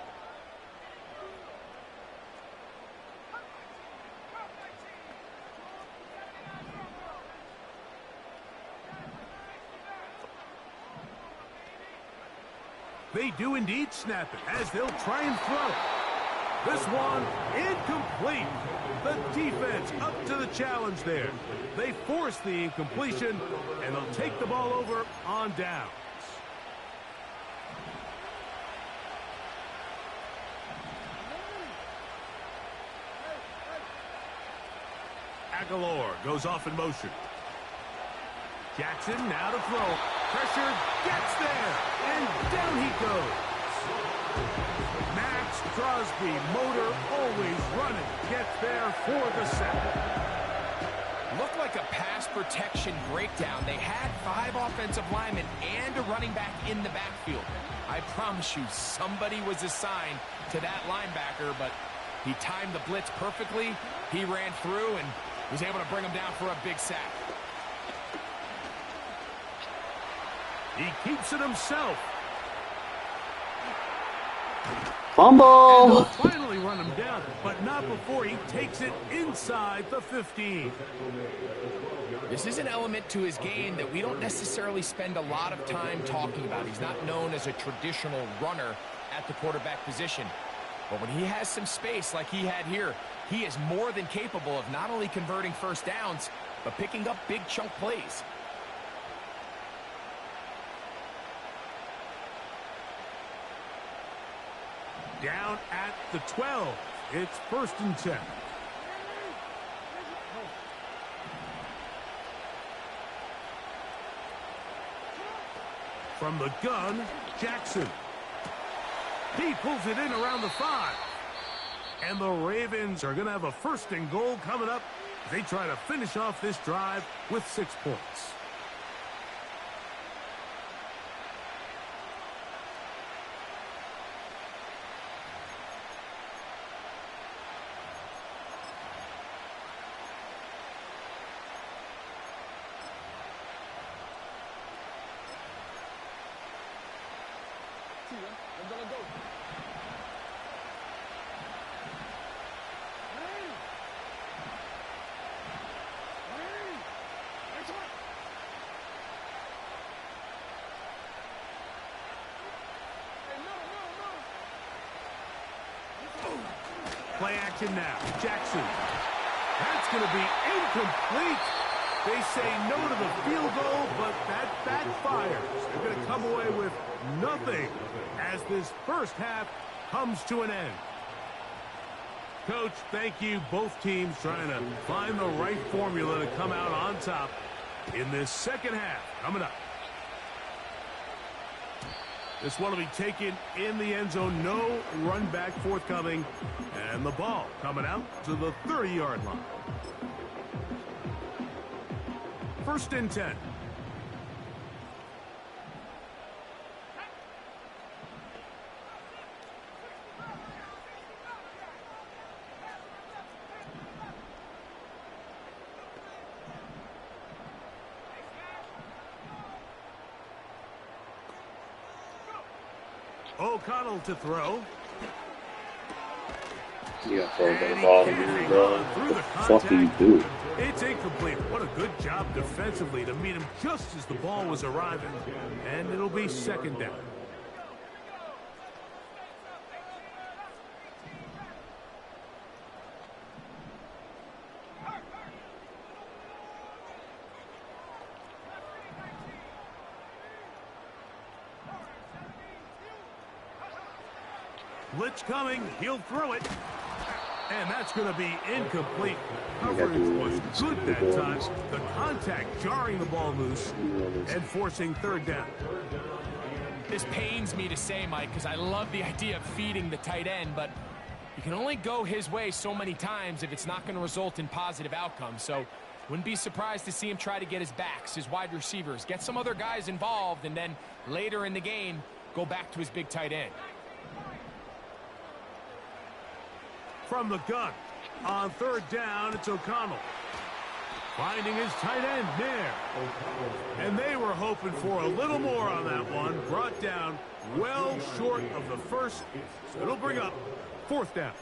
They do indeed snap it as they'll try and throw it. This one incomplete. The defense up to the challenge there. They force the incompletion, and they'll take the ball over on downs. Aguilar goes off in motion. Jackson now to throw. Pressure gets there, and down he goes. Max Crosby, motor always running, gets there for the sack. Looked like a pass protection breakdown. They had 5 offensive linemen and a running back in the backfield. I promise you, somebody was assigned to that linebacker, but he timed the blitz perfectly. He ran through and was able to bring him down for a big sack. He keeps it himself. Fumble! And they'll finally run him down, but not before he takes it inside the 15. This is an element to his game that we don't necessarily spend a lot of time talking about. He's not known as a traditional runner at the quarterback position. But when he has some space like he had here, he is more than capable of not only converting first downs, but picking up big chunk plays. Down at the 12. It's 1st and 10. From the gun, Jackson. He pulls it in around the 5. And the Ravens are going to have a 1st and goal coming up. They try to finish off this drive with 6 points. Play action now. Jackson. That's going to be incomplete. They say no to the field goal, but that backfires. They're going to come away with nothing as this first half comes to an end. Coach, thank you. Both teams trying to find the right formula to come out on top in this second half. Coming up. This one will be taken in the end zone. No run back forthcoming. And the ball coming out to the 30-yard line. 1st and 10. O'Connell to throw. You got to throw the ball to me, bro. What the fuck are you doing? It's incomplete. What a good job defensively to meet him just as the ball was arriving. And it'll be 2nd down. Blitz coming. He'll throw it. And that's going to be incomplete. Coverage was good that time. The contact jarring the ball loose and forcing 3rd down. This pains me to say, Mike, because I love the idea of feeding the tight end, but you can only go his way so many times if it's not going to result in positive outcomes. So wouldn't be surprised to see him try to get his backs, his wide receivers, get some other guys involved, and then later in the game, go back to his big tight end. From the gun. On 3rd down, it's O'Connell. Finding his tight end there. And they were hoping for a little more on that one. Brought down well short of the first. So it'll bring up 4th down.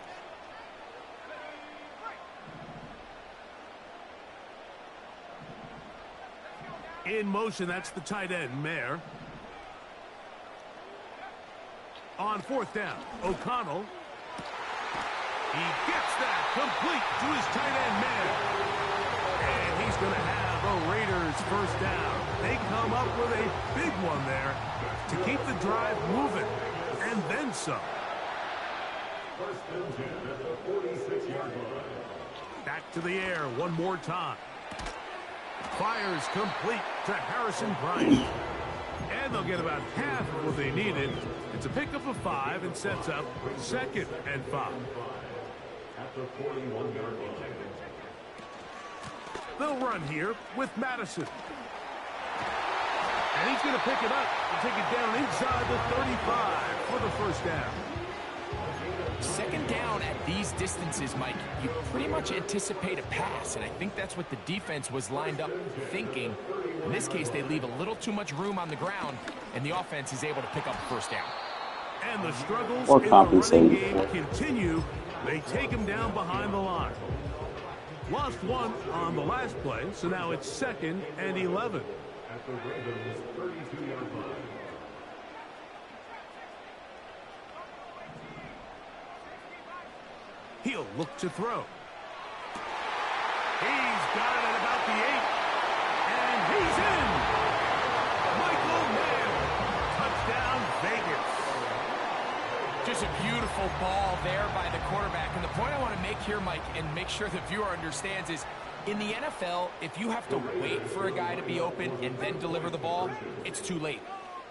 In motion, that's the tight end, Mayer. On 4th down, O'Connell. He gets that complete to his tight end, Mayer. And he's going to have a Raiders 1st down. They come up with a big one there to keep the drive moving. And then some. 1st and 10 at the 46-yard line. Back to the air one more time. Fires complete to Harrison Bryant. And they'll get about half of what they needed. It's a pickup of 5 and sets up 2nd and 5. At the 41-yard line. They'll run here with Madison. And he's going to pick it up and take it down inside the 35 for the 1st down. 2nd down at these distances, Mike, you pretty much anticipate a pass, and I think that's what the defense was lined up thinking. In this case, they leave a little too much room on the ground, and the offense is able to pick up a 1st down. And the struggles Or in the running compensating game for it. continue. They take him down behind the line. Lost one on the last play, so now it's 2nd and 11. At the Ravens' 32-yard line. He'll look to throw. He's got it at about the 8. And he's in. Michael Mayer. Touchdown, Vegas. Just a beautiful ball there by the quarterback. And the point I want to make here, Mike, and make sure the viewer understands is, in the NFL, if you have to wait for a guy to be open and then deliver the ball, it's too late.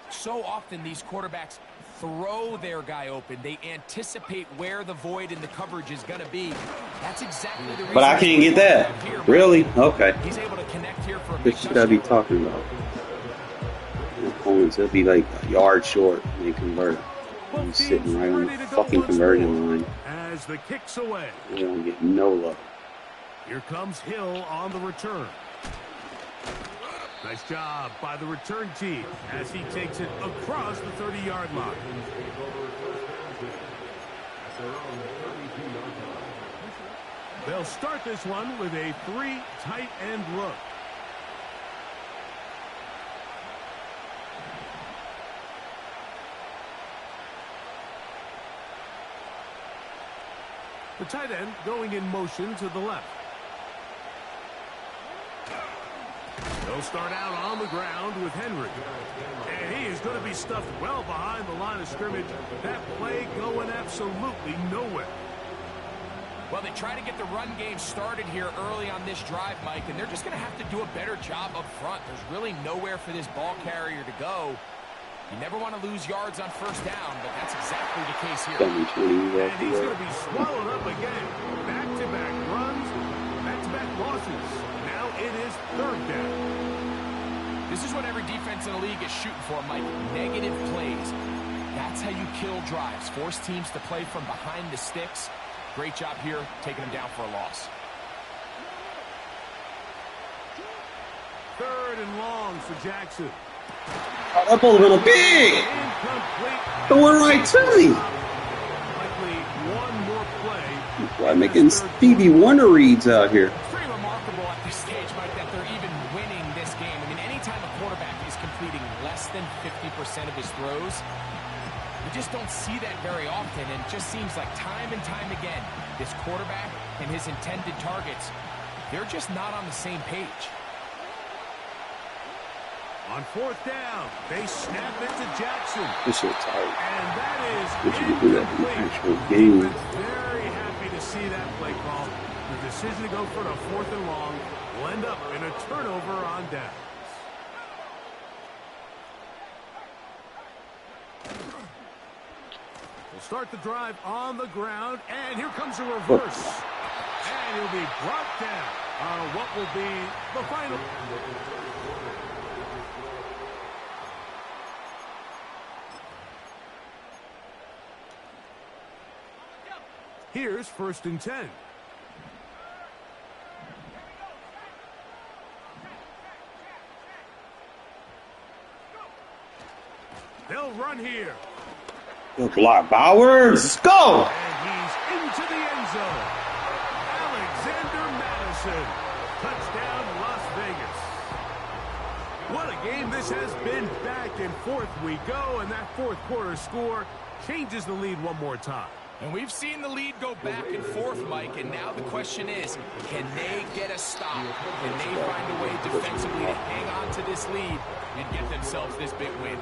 So often these quarterbacks throw their guy open. They anticipate where the void in the coverage is going to be. That's exactly the reason. But I can't get that. Here, Really? Okay. He's able to connect here for a big This should I be touchdown. talking about? The opponents, it'll be like a yard short and they convert. I'm sitting right on the fucking conversion line. As the kick's away. They don't get no love. Here comes Hill on the return. Nice job by the return team as he takes it across the 30-yard line. They'll start this one with a 3 tight end look. The tight end going in motion to the left. They'll start out on the ground with Henry. And he is going to be stuffed well behind the line of scrimmage. That play going absolutely nowhere. Well, they try to get the run game started here early on this drive, Mike, and they're just going to have to do a better job up front. There's really nowhere for this ball carrier to go. You never want to lose yards on first down, but that's exactly the case here. And he's going to be swallowed up again. Back-to-back runs, back-to-back losses. Now it is 3rd down. This is what every defense in the league is shooting for, Mike. Negative plays. That's how you kill drives. Force teams to play from behind the sticks. Great job here, taking them down for a loss. 3rd and long for Jackson. Oh, that ball went big. Throw it right to me. Likely one more play. Why making Stevie Wonder reads out here? It's pretty remarkable at this stage, Mike, that they're even winning this game. I mean, anytime a quarterback is completing less than 50% of his throws, you just don't see that very often, and it just seems like time and time again, this quarterback and his intended targets, they're just not on the same page. On 4th down, they snap it to Jackson. This shit's tight. And that is We should do that in the incomplete. actual game. Very happy to see that play call. The decision to go for the 4th and long will end up in a turnover on downs. We'll start the drive on the ground, and here comes a reverse. And he'll be brought down on what will be the final. Here's 1st and 10. They'll run here. Good block, Bowers. Let's go. And he's into the end zone. Alexander Madison. Touchdown, Las Vegas. What a game this has been. Back and forth we go, and that 4th quarter score changes the lead one more time. And we've seen the lead go back and forth, Mike, and now the question is, can they get a stop? Can they find a way defensively to hang on to this lead and get themselves this big win?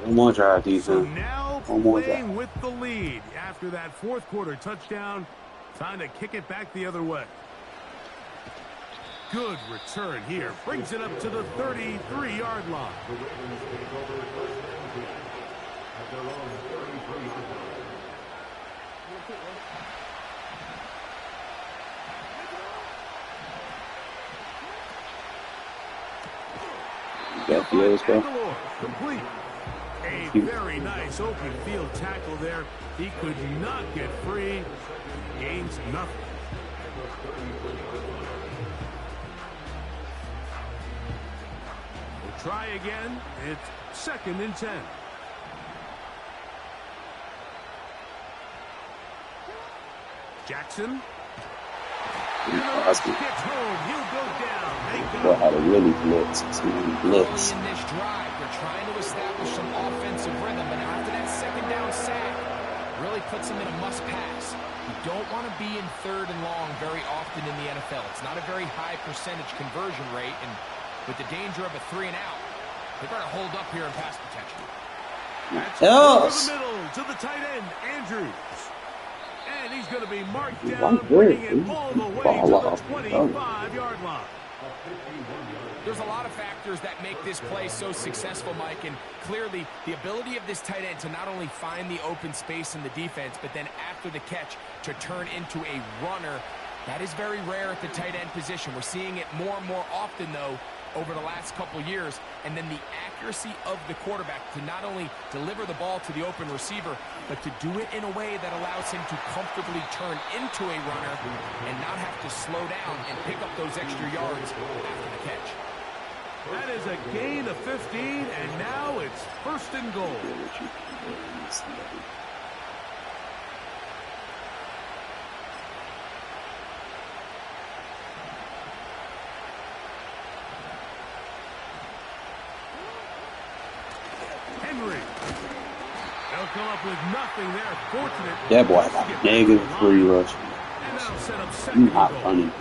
One more drive, defense. So now One more playing drive. with the lead after that 4th quarter touchdown, time to kick it back the other way. Good return here. Brings it up to the 33-yard line. Got Fields, bro. Complete. A very nice open field tackle there. He could not get free. Gains nothing. We'll try again. It's 2nd and 10. Jackson. Gets home. He'll go down. Boy, how to really blitz. Blitz. Early in this drive, they're trying to establish some offensive rhythm, but after that second down sack, really puts them in a must-pass. You don't want to be in third and long very often in the NFL. It's not a very high percentage conversion rate, and with the danger of a 3 and out, they better hold up here in pass protection. That's over the middle to the tight end, Andrews. And he's going to be marked down, bringing it all the way to the 25-yard line. There's a lot of factors that make this play so successful, Mike, and clearly the ability of this tight end to not only find the open space in the defense, but then after the catch to turn into a runner. That is very rare at the tight end position. We're seeing it more and more often, though, over the last couple years. And then the accuracy of the quarterback to not only deliver the ball to the open receiver, but to do it in a way that allows him to comfortably turn into a runner and not have to slow down and pick up those extra yards after the catch. That is a gain of 15, and now it's 1st and goal. Henry. They'll come up with nothing there. Fortunate. That boy got -3 rush. And that'll set up You 2nd hot and goal. running.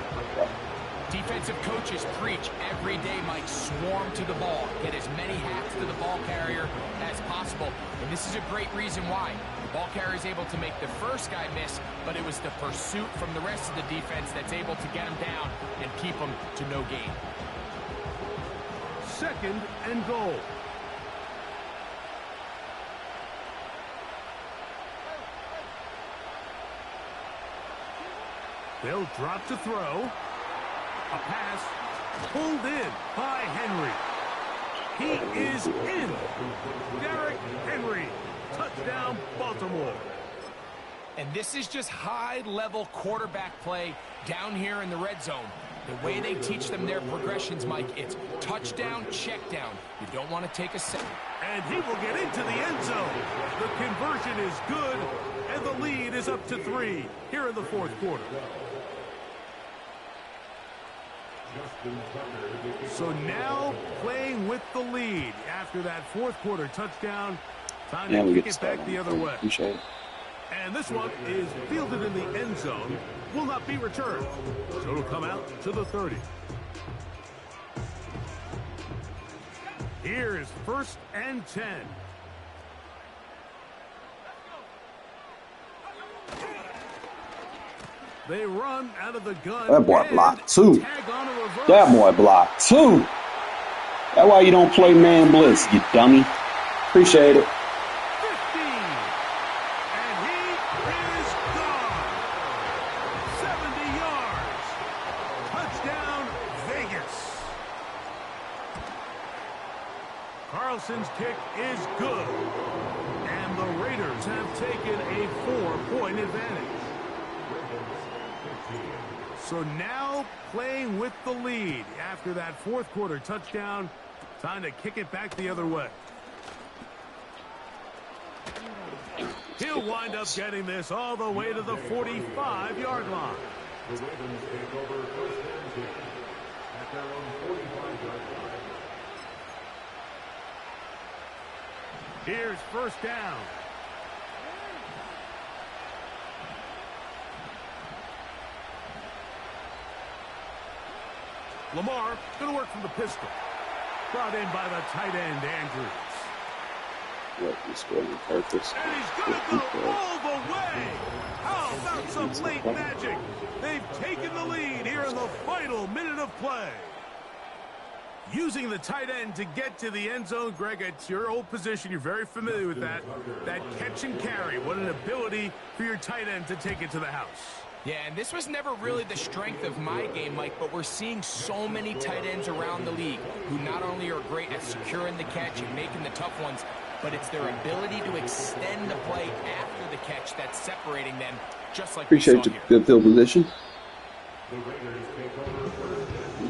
Defensive coaches preach every day, Mike, swarm to the ball. Get as many hats to the ball carrier as possible. And this is a great reason why. The ball carrier is able to make the first guy miss, but it was the pursuit from the rest of the defense that's able to get him down and keep him to no gain. 2nd and goal. They'll drop to throw. A pass pulled in by Henry. He is in. Derrick Henry. Touchdown, Baltimore. And this is just high-level quarterback play down here in the red zone. The way they teach them their progressions, Mike, it's touchdown, check down. You don't want to take a second. And he will get into the end zone. The conversion is good, and the lead is up to 3 here in the 4th quarter. So now playing with the lead after that 4th quarter touchdown. Time to kick it back the other way. Appreciate it. And this one is fielded in the end zone. Will not be returned. So it'll come out to the 30. Here is 1st and 10. They run out of the gun. That boy blocked 2. Tag on a reverse. That boy blocked 2. That's why you don't play man blitz, you dummy. Appreciate it. 15. And he is gone. 70 yards. Touchdown, Vegas. Carlson's kick is good. And the Raiders have taken a 4-point advantage. So now playing with the lead after that 4th quarter touchdown. Time to kick it back the other way. He'll wind up getting this all the way to the 45-yard line. Here's 1st down. Lamar going to work from the pistol. Brought in by the tight end, Andrews. What, he's scoring on purpose. And he's going to go all the way. How about some late magic? They've taken the lead here in the final minute of play. Using the tight end to get to the end zone, Greg, it's your old position. You're very familiar with that. That catch and carry. What an ability for your tight end to take it to the house. Yeah, and this was never really the strength of my game, Mike, but we're seeing so many tight ends around the league who not only are great at securing the catch and making the tough ones, but it's their ability to extend the play after the catch that's separating them, just like Appreciate your good field position.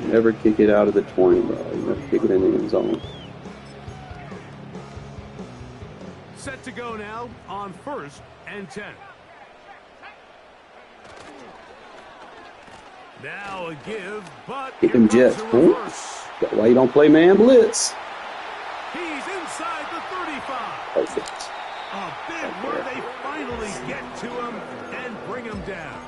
Never kick it out of the 20, bro. You never kick it in the end zone. Set to go now on 1st and 10. Now a give, but Kick here him, comes Jets. a Ooh. reverse. That's why you don't play man blitz. He's inside the 35. Perfect. A big where they finally get to him and bring him down.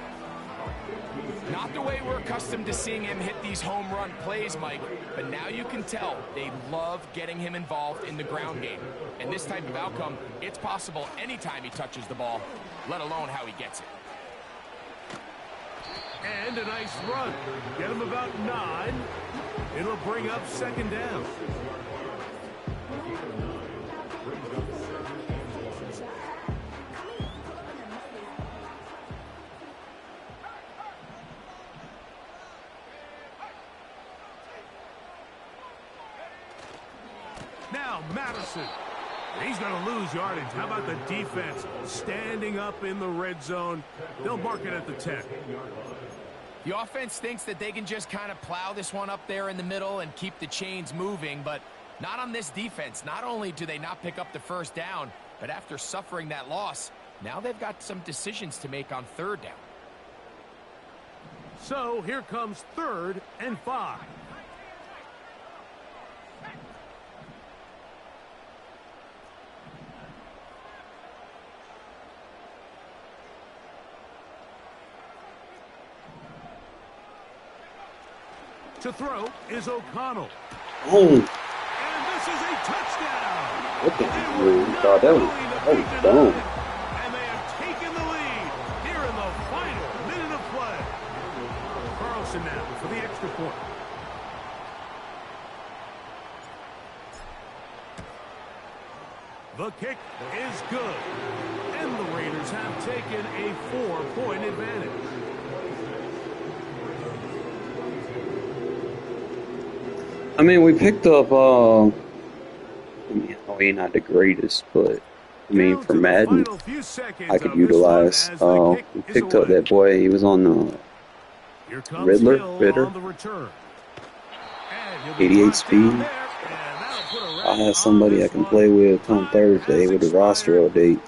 Not the way we're accustomed to seeing him hit these home run plays, Mike, but now you can tell they love getting him involved in the ground game. And this type of outcome, it's possible anytime he touches the ball, let alone how he gets it. And a nice run. Get him about 9. It'll bring up second down. Now Madison. He's going to lose yardage. How about the defense standing up in the red zone? They'll mark it at the 10. The offense thinks that they can just kind of plow this one up there in the middle and keep the chains moving, but not on this defense. Not only do they not pick up the first down, but after suffering that loss, now they've got some decisions to make on third down. So here comes 3rd and 5. To throw is O'Connell. Oh. And this is a touchdown. What the hell? God, that was dumb. And they have taken the lead here in the final minute of play. Carlson now for the extra point. The kick is good. And the Raiders have taken a 4-point advantage. I mean, we picked up, I mean, he's not the greatest, but, I mean, for Madden, I could utilize, we picked up that boy, he was on the Ritter, 88 speed. I'll have somebody I can play with on Thursday with the roster update.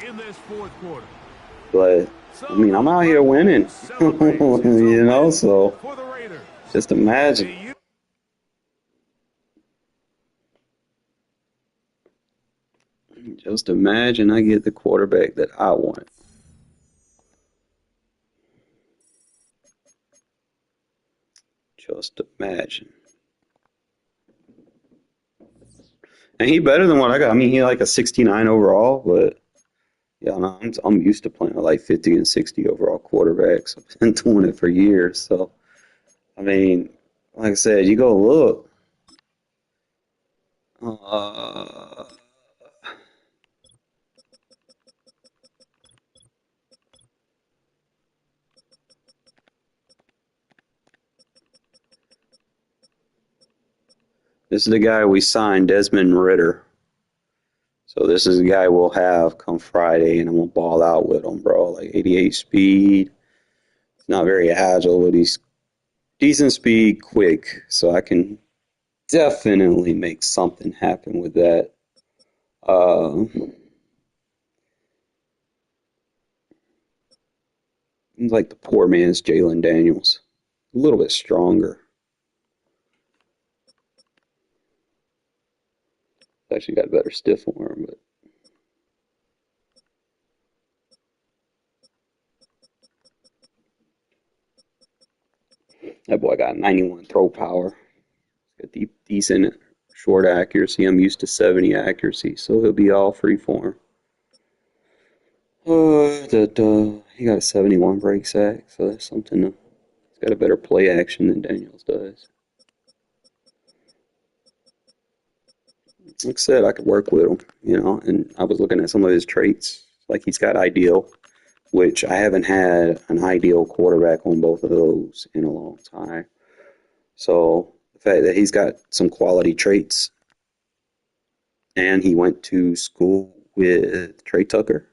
But, I mean, I'm out here winning, you know, so just imagine. Just imagine I get the quarterback that I want. Just imagine. And he better than what I got. I mean, he like a 69 overall, but yeah, no, I'm used to playing like 50 and 60 overall quarterbacks. I've been doing it for years. So, I mean, like I said, you go look. This is the guy we signed, Desmond Ritter. So this is the guy we'll have come Friday, and I'm going to ball out with him, bro. Like 88 speed. He's not very agile, but he's decent speed, quick. So I can definitely make something happen with that. He's like the poor man's Jalen Daniels. A little bit stronger. Actually got a better stiff arm, but that boy got 91 throw power. Got decent short accuracy. I'm used to 70 accuracy, so he'll be all free form. He got a 71 break sack, so that's something. He's got a better play action than Daniels does. Like I said, I could work with him, you know, and I was looking at some of his traits. Like he's got ideal, which I haven't had an ideal quarterback on both of those in a long time. So the fact that he's got some quality traits, and he went to school with Trey Tucker,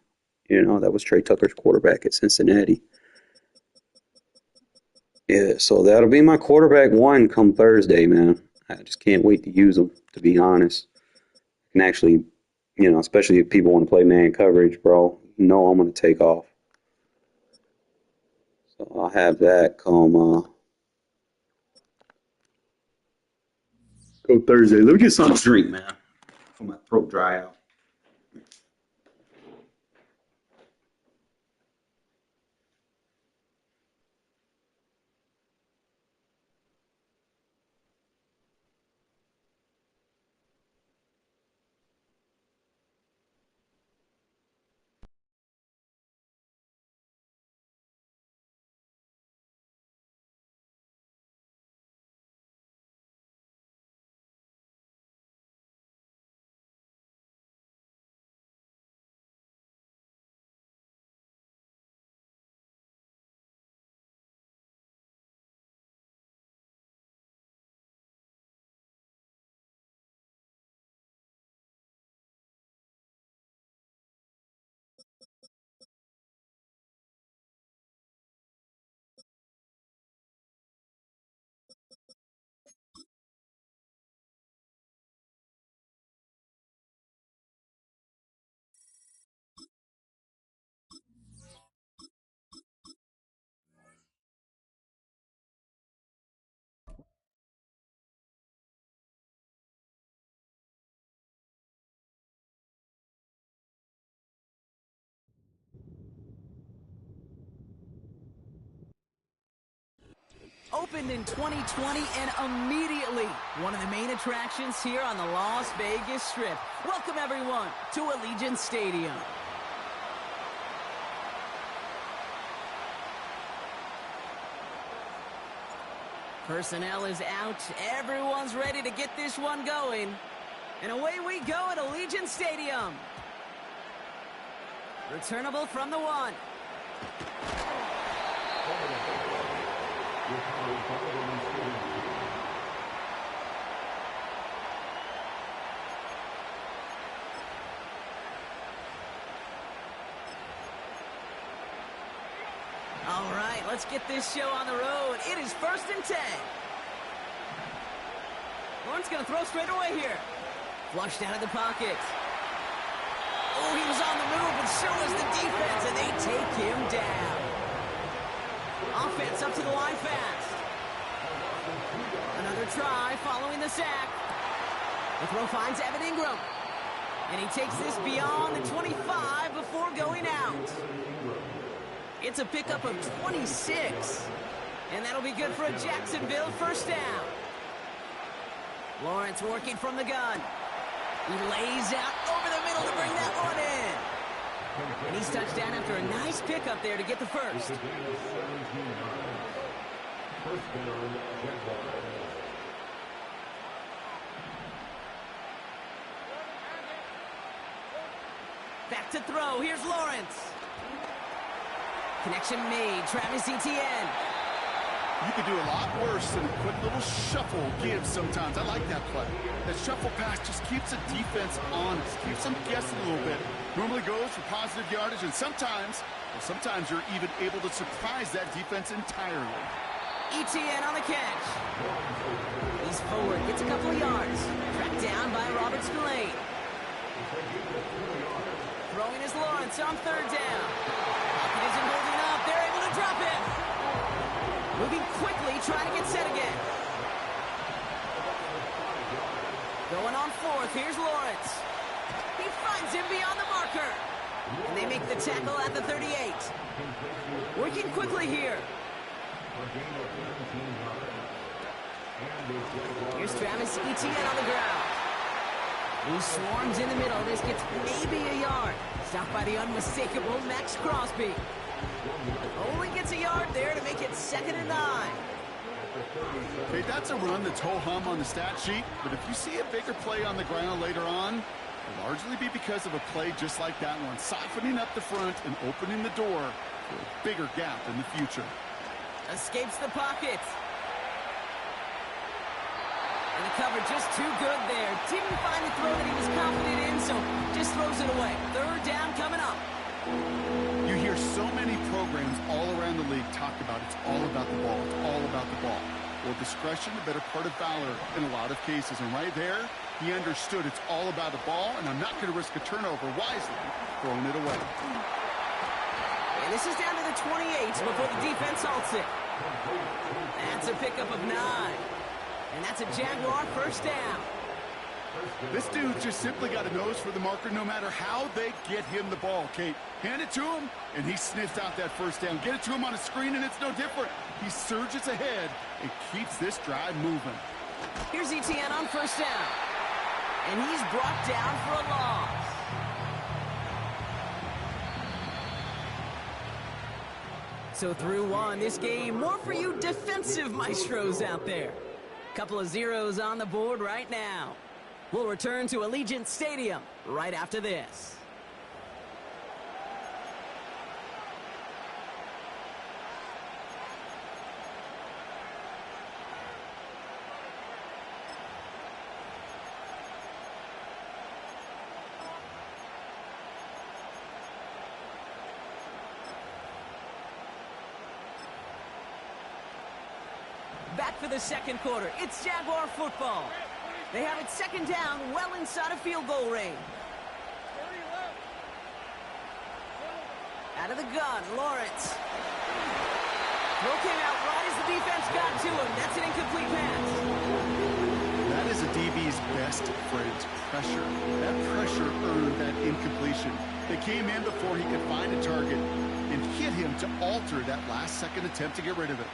you know, that was Trey Tucker's quarterback at Cincinnati. Yeah, so that'll be my quarterback one come Thursday, man. I just can't wait to use him, to be honest. And actually, you know, especially if people want to play man coverage, bro, you know I'm going to take off. So I'll have that come Go Thursday. Let me get something to drink, man. For my throat dry out. Opened in 2020 and immediately one of the main attractions here on the Las Vegas Strip. Welcome everyone to Allegiant Stadium. Personnel is out. Everyone's ready to get this one going. And away we go at Allegiant Stadium. Returnable from the one. All right, let's get this show on the road. It is 1st and 10. Lawrence going to throw straight away here. Flushed out of the pocket. Oh, he was on the move, and so was the defense, and they take him down. Offense up to the line fast. Another try following the sack. The throw finds Evan Ingram. And he takes this beyond the 25 before going out. It's a pickup of 26. And that'll be good for a Jacksonville first down. Lawrence working from the gun. He lays out over the middle to bring that one in. And he's touched down after a nice pickup there to get the first. Back to throw. Here's Lawrence. Connection made. Travis Etienne. You could do a lot worse than a quick little shuffle give sometimes. I like that play. That shuffle pass just keeps the defense honest, keeps them guessing a little bit. Normally goes for positive yardage, and sometimes you're even able to surprise that defense entirely. Etienne on the catch. He's forward, gets a couple of yards. Tracked down by Robert Spillane. Throwing is Lawrence on 3rd down. Pocket isn't holding up. They're able to drop it. Moving quickly, trying to get set again. Going on 4th, here's Lawrence. He finds him beyond the marker. And they make the tackle at the 38. Working quickly here. Here's Travis Etienne on the ground. He swarms in the middle. This gets maybe a yard. Stopped by the unmistakable Max Crosby. Only gets a yard there to make it 2nd and 9. Hey, that's a run that's ho-hum on the stat sheet, but if you see a bigger play on the ground later on, it'll largely be because of a play just like that one, softening up the front and opening the door for a bigger gap in the future. Escapes the pocket. And the cover just too good there. Didn't find the throw that he was confident in, so just throws it away. 3rd down coming up. You hear so many programs all around the league talk about it's all about the ball, it's all about the ball. Well, discretion, the better part of valor in a lot of cases. And right there, he understood it's all about the ball, and I'm not going to risk a turnover wisely, throwing it away. And this is down to the 28 before the defense halts it. That's a pickup of 9. And that's a Jaguar first down. This dude's just simply got a nose for the marker no matter how they get him the ball, Kate. Hand it to him, and he sniffs out that first down. Get it to him on a screen, and it's no different. He surges ahead and keeps this drive moving. Here's Etienne on first down. And he's brought down for a loss. So through one, this game, more for you defensive maestros out there. Couple of zeros on the board right now. We'll return to Allegiant Stadium right after this. Back for the second quarter. It's Jaguar football. They have it second down, well inside of field goal range. Out of the gun, Lawrence. Throw came out right as the defense got to him. That's an incomplete pass. That is a DB's best friend, pressure. That pressure earned that incompletion. They came in before he could find a target and hit him to alter that last-second attempt to get rid of it.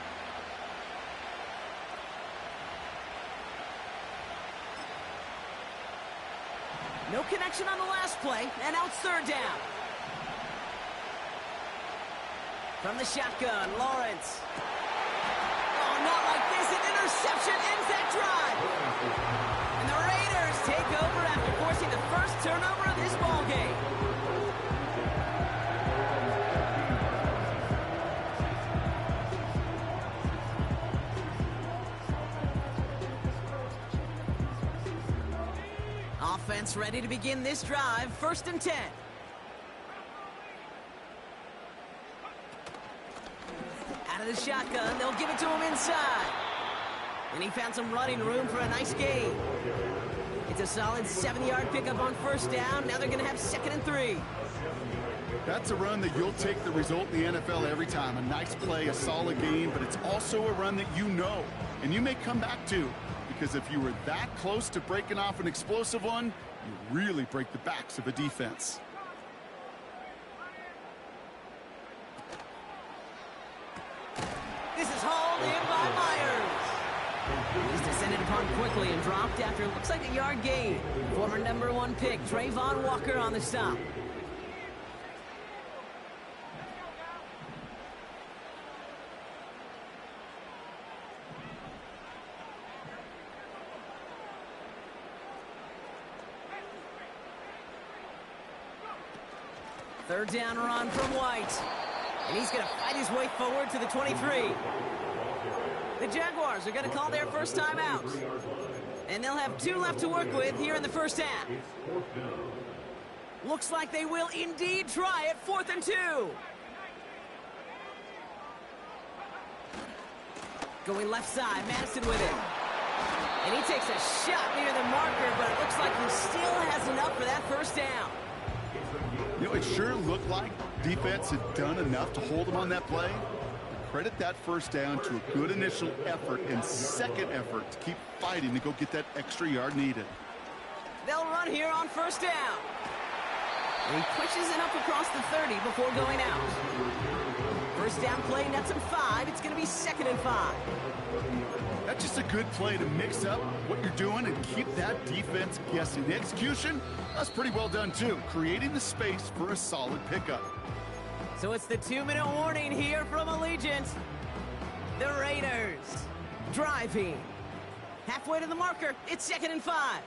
No connection on the last play, and now it's third down. From the shotgun, Lawrence. Oh, not like this. An interception ends that drive. And the Raiders take over after forcing the first turnover of this ball game. Offense ready to begin this drive. First and 10. Out of the shotgun, they'll give it to him inside. And he found some running room for a nice gain. It's a solid 7-yard pickup on first down. Now they're going to have 2nd and 3. That's a run that you'll take the result in the NFL every time. A nice play, a solid game, but it's also a run that you know and you may come back to. Because if you were that close to breaking off an explosive one, you really break the backs of a defense. This is hauled in by Myers. He's descended upon quickly and dropped after it looks like a yard gain. Former number 1 pick, Trayvon Walker on the stop. Third down run from White. And he's going to fight his way forward to the 23. The Jaguars are going to call their first time out. And they'll have 2 left to work with here in the first half. Looks like they will indeed try it. 4th and 2. Going left side, Madison with it. And he takes a shot near the marker, but it looks like he still has enough for that first down. You know, it sure looked like defense had done enough to hold them on that play. Credit that first down to a good initial effort and second effort to keep fighting to go get that extra yard needed. They'll run here on first down. And he pushes it up across the 30 before going out. First down play nets him 5. It's going to be 2nd and 5. That's just a good play to mix up what you're doing and keep that defense guessing. The execution, that's pretty well done too, creating the space for a solid pickup. So it's the 2-minute warning here from Allegiant. The Raiders driving. Halfway to the marker, it's 2nd and 5.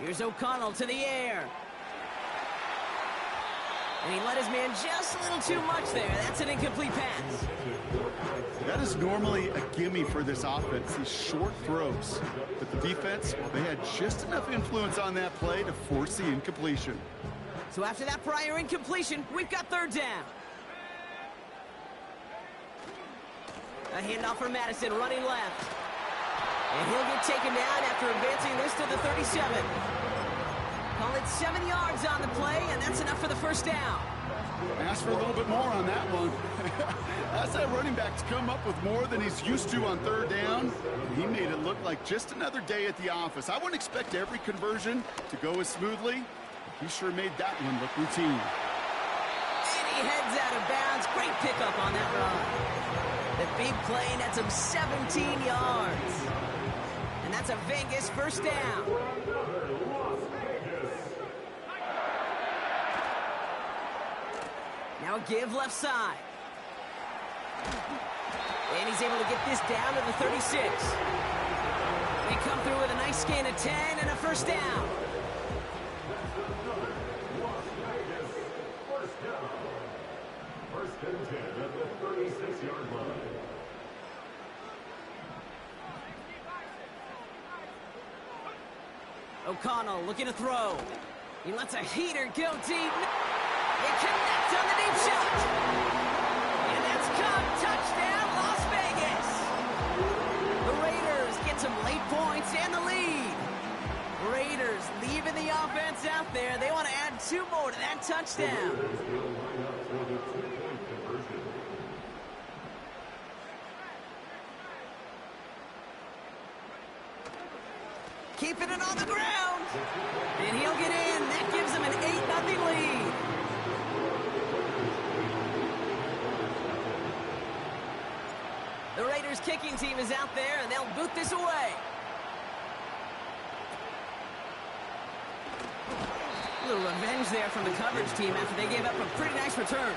Here's O'Connell to the air. And he let his man just a little too much there. That's an incomplete pass. That is normally a gimme for this offense, these short throws. But the defense, well, they had just enough influence on that play to force the incompletion. So after that prior incompletion, we've got 3rd down. A handoff for Madison, running left. And he'll get taken down after advancing this to the 37. Call it 7 yards on the play, and that's enough for the first down. Ask for a little bit more on that one. That's that running back to come up with more than he's used to on third down. And he made it look like just another day at the office. I wouldn't expect every conversion to go as smoothly. He sure made that one look routine. And he heads out of bounds. Great pickup on that run. The big play nets him 17 yards. And that's a Vegas first down. Now give left side. And he's able to get this down to the 36. They come through with a nice gain of 10 and a first down. First and 10 at the 36-yard line. O'Connell looking to throw. He lets a heater go deep. They connect on the deep shot. And that's caught. Touchdown, Las Vegas. The Raiders get some late points and the lead. Raiders leaving the offense out there. They want to add 2 more to that touchdown. Keeping it on the ground. And he'll get in. That gives him an 8-0 lead. The Raiders kicking team is out there, and they'll boot this away. A little revenge there from the coverage team after they gave up a pretty nice return.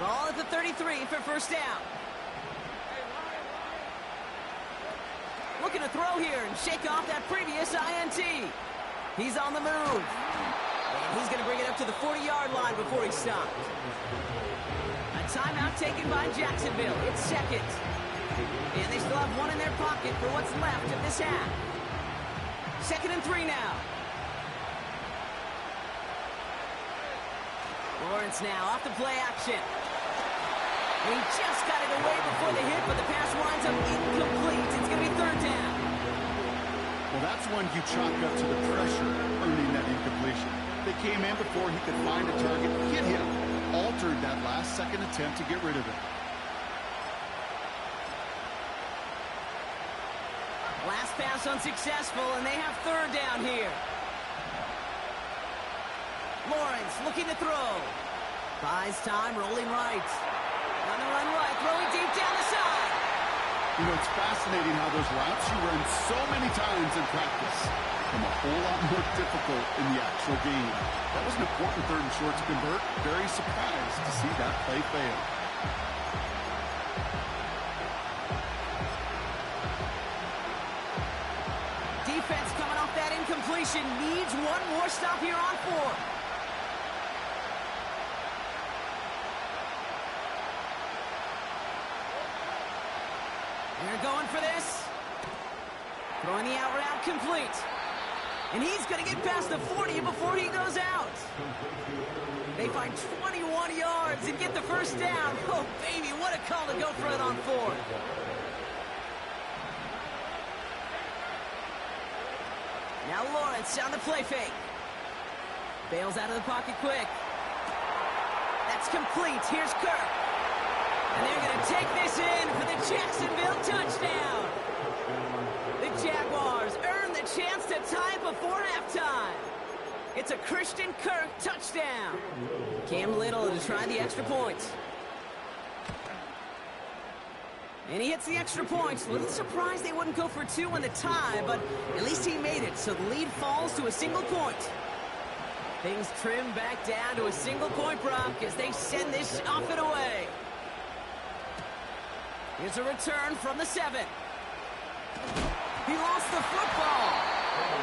Ball at the 33 for first down. Looking to throw here and shake off that previous INT. He's on the move. And he's going to bring it up to the 40-yard line before he stopped. A timeout taken by Jacksonville. It's second. And they still have 1 in their pocket for what's left of this half. 2nd and 3 now. Lawrence now off the play action. He just got it away before the hit, but the pass winds up incomplete. It's going to be 3rd down. Well, that's one you chalk up to the pressure earning that incompletion. They came in before he could find a target, hit him, altered that last-second attempt to get rid of it. Last pass unsuccessful, and they have 3rd down here. Lawrence looking to throw. Buys time, rolling right. On the run right, throwing deep down the side. You know, it's fascinating how those routes you run so many times in practice become a whole lot more difficult in the actual game. That was an important 3rd and short to convert. Very surprised to see that play fail. Defense coming off that incompletion needs 1 more stop here on 4. They're going for this. Throwing the out route complete. And he's going to get past the 40 before he goes out. They find 21 yards and get the first down. Oh, baby, what a call to go for it on 4. Now Lawrence on the play fake. Bails out of the pocket quick. That's complete. Here's Kirk. And they're going to take this in for the Jacksonville touchdown. The Jaguars earn the chance to tie before halftime. It's a Christian Kirk touchdown. Cam Little to try the extra point. And he hits the extra points. A little surprised they wouldn't go for 2 in the tie, but at least he made it, so the lead falls to a single point. Things trim back down to a single point, Brock, as they send this off and away. Here's a return from the 7. He lost the football,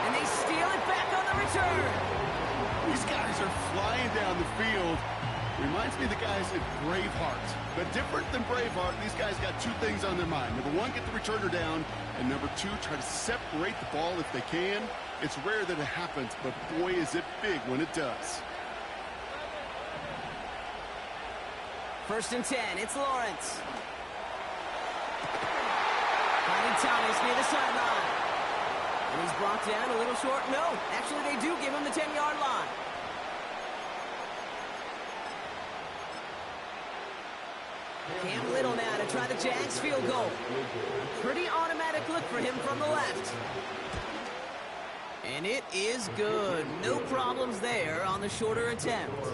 and they steal it back on the return. These guys are flying down the field. Reminds me of the guys at Braveheart. But different than Braveheart, these guys got two things on their mind. Number one, get the returner down. And number two, try to separate the ball if they can. It's rare that it happens, but boy, is it big when it does. 1st and 10, it's Lawrence. Finding Thomas near the sideline. And he's brought down a little short. No, actually they do give him the 10-yard line. Cam Little now to try the Jags field goal. Pretty automatic look for him from the left. And it is good. No problems there on the shorter attempt.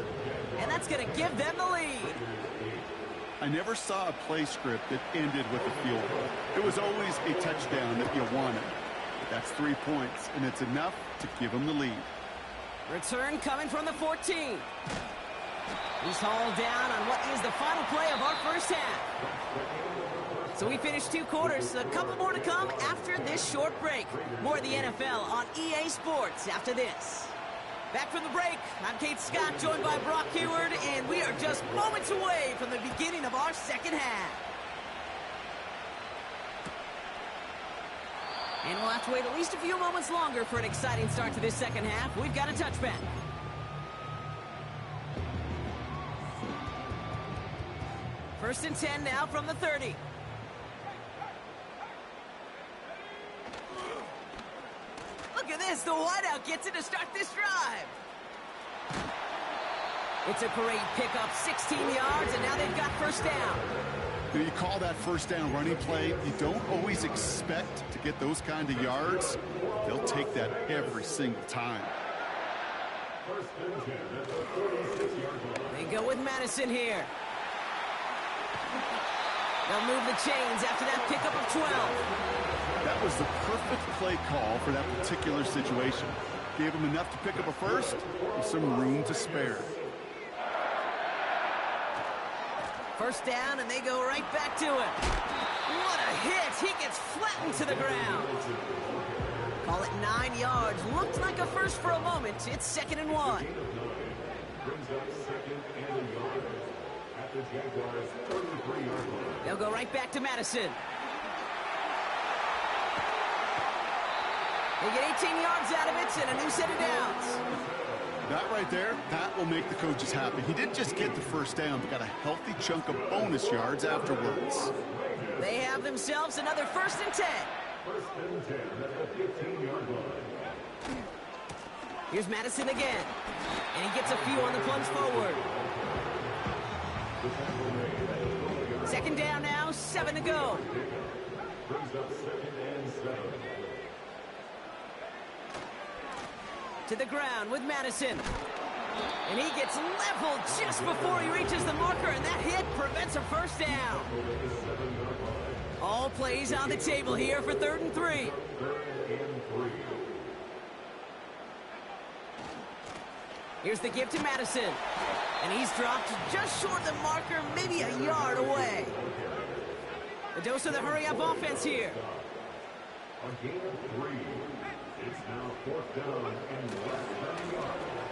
And that's going to give them the lead. I never saw a play script that ended with a field goal. It was always a touchdown that you wanted. But that's 3 points, and it's enough to give them the lead. Return coming from the 14. He's hauled down on what is the final play of our first half. So we finished 2 quarters. A couple more to come after this short break. More of the NFL on EA Sports after this. Back from the break, I'm Kate Scott, joined by Brock Hayward, and we are just moments away from the beginning of our second half. And we'll have to wait at least a few moments longer for an exciting start to this second half. We've got a touchback. First and 10 now from the 30. Look at this, the wideout gets it to start this drive. It's a great pickup, 16 yards, and now they've got first down. You call that first down running play. You don't always expect to get those kind of yards. They'll take that every single time. They go with Madison here. They'll move the chains after that pickup of 12. That was the perfect play call for that particular situation. Gave them enough to pick up a first with some room to spare. First down, and they go right back to it. What a hit. He gets flattened to the ground. Call it 9 yards. Looked like a first for a moment. It's 2nd and 1. They'll go right back to Madison. They get 18 yards out of it and a new set of downs. That right there, that will make the coaches happy. He didn't just get the first down, but got a healthy chunk of bonus yards afterwards. They have themselves another 1st and 10. Here's Madison again. And he gets a few on the plunge forward. 2nd down now, 7 to go. To the ground with Madison. And he gets leveled just before he reaches the marker, and that hit prevents a first down. All plays on the table here for 3rd and 3. Here's the give to Madison. And he's dropped just short of the marker, maybe a yard away. A dose of the hurry-up offense here.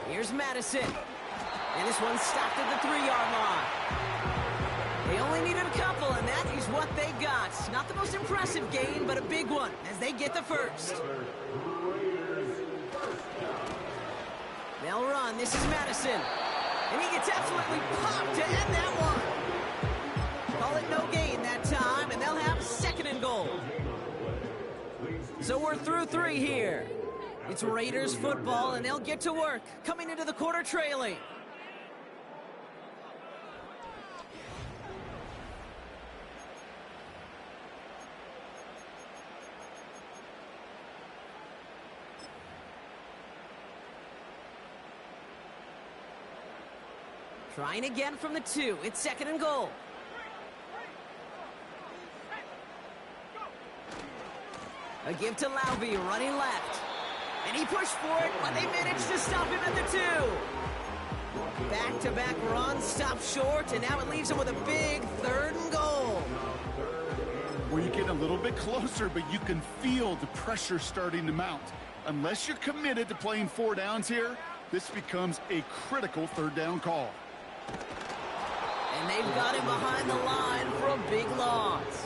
Here's Madison. And this one stopped at the 3-yard line. They only needed a couple, and that is what they got. Not the most impressive gain, but a big one as they get the first. They'll run. This is Madison. And he gets absolutely popped to end that one. Call it no gain that time, and they'll have 2nd and goal. So we're through 3 here. It's Raiders football, and they'll get to work, coming into the quarter trailing. Trying again from the 2. It's 2nd and goal. A give to Lauvie, running left. And he pushed for it, but they managed to stop him at the 2. Back-to-back runs, stop short, and now it leaves him with a big 3rd and goal. Well, you get a little bit closer, but you can feel the pressure starting to mount. Unless you're committed to playing 4 downs here, this becomes a critical 3rd down call. And they've got him behind the line for a big loss.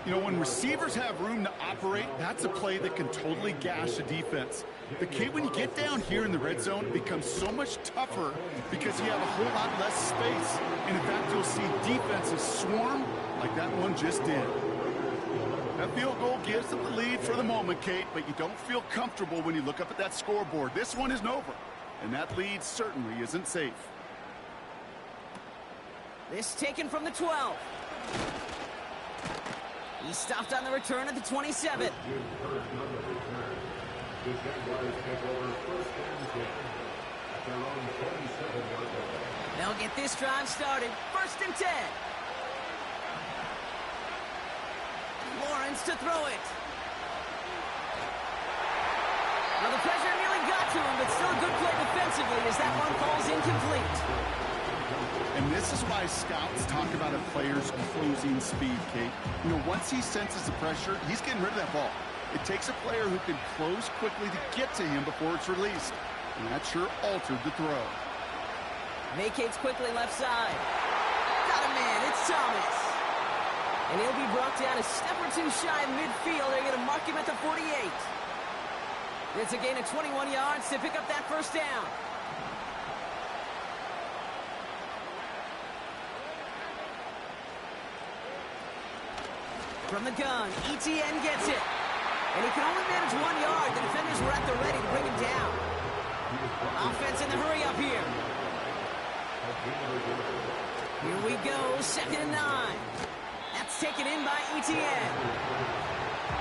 You know, when receivers have room to operate, that's a play that can totally gash a defense. The key when you get down here in the red zone, it becomes so much tougher because you have a whole lot less space. And in fact, you'll see defenses swarm like that one just did. That field goal gives them the lead for the moment, Kate, but you don't feel comfortable when you look up at that scoreboard. This one isn't over, and that lead certainly isn't safe. This taken from the 12. He stopped on the return at the 27. They'll get this drive started. 1st and 10. Lawrence to throw it. Well, the pressure nearly got to him, but still a good play defensively as that one falls incomplete. And this is why scouts talk about a player's closing speed, Kate. You know, once he senses the pressure, he's getting rid of that ball. It takes a player who can close quickly to get to him before it's released. And that sure altered the throw. Vacates quickly left side. Got a man, it's Thomas. And he'll be brought down a step or two shy of midfield. They're going to mark him at the 48. It's a gain of 21 yards to pick up that 1st down. From the gun, ETN gets it. And he can only manage 1 yard. The defenders were at the ready to bring him down. Offense in the hurry up here. Here we go, 2nd and 9. That's taken in by ETN.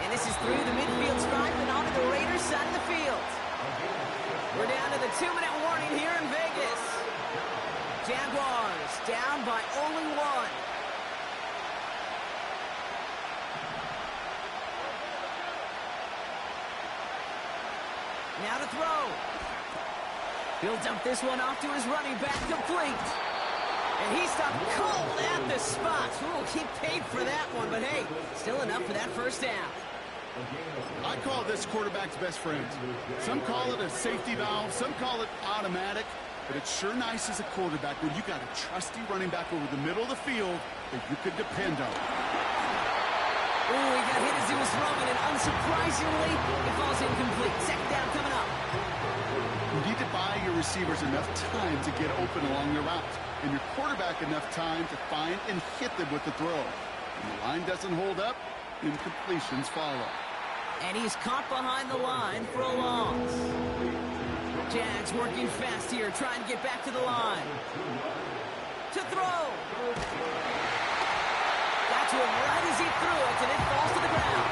And this is through the midfield stripe and onto the Raiders side of the field. We're down to the 2-minute warning here in Vegas. Jaguars down by only 1. Now to throw. He'll dump this one off to his running back, complete. And he stopped cold at the spot. Ooh, he paid for that one, but hey, still enough for that 1st down. I call this quarterback's best friend. Some call it a safety valve, some call it automatic, but it's sure nice as a quarterback when you got a trusty running back over the middle of the field that you could depend on. Ooh, he got hit as he was throwing, and unsurprisingly, it falls incomplete. 2nd down coming up. You need to buy your receivers enough time to get open along the route, and your quarterback enough time to find and hit them with the throw. When the line doesn't hold up, incompletions follow. And he's caught behind the line for a loss. Jags working fast here, trying to get back to the line. To throw. Got to him right as he threw it, and it falls to the ground.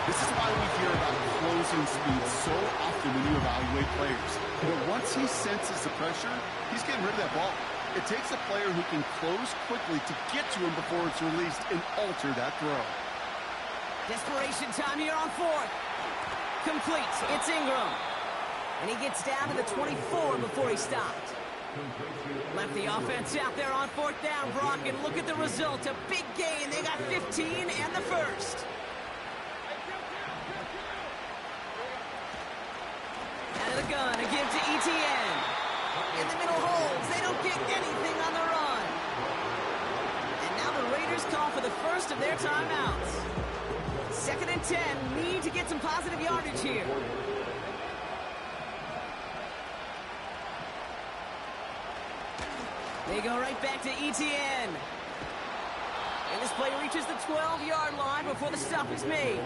This is why we hear about closing speed so often when you evaluate players. But once he senses the pressure, he's getting rid of that ball. It takes a player who can close quickly to get to him before it's released and alter that throw. Desperation time here on 4th. Complete. It's Ingram. And he gets down to the 24 before he stopped. Left the offense out there on 4th down, Brock, and look at the result. A big gain. They got 15 and the 1st. Out of the gun, a give to ETN. In the middle holds. They don't get anything on the run. And now the Raiders call for the 1st of their timeouts. 2nd and 10. Need to get some positive yardage here. They go right back to ETN. And this play reaches the 12-yard line before the stop is made.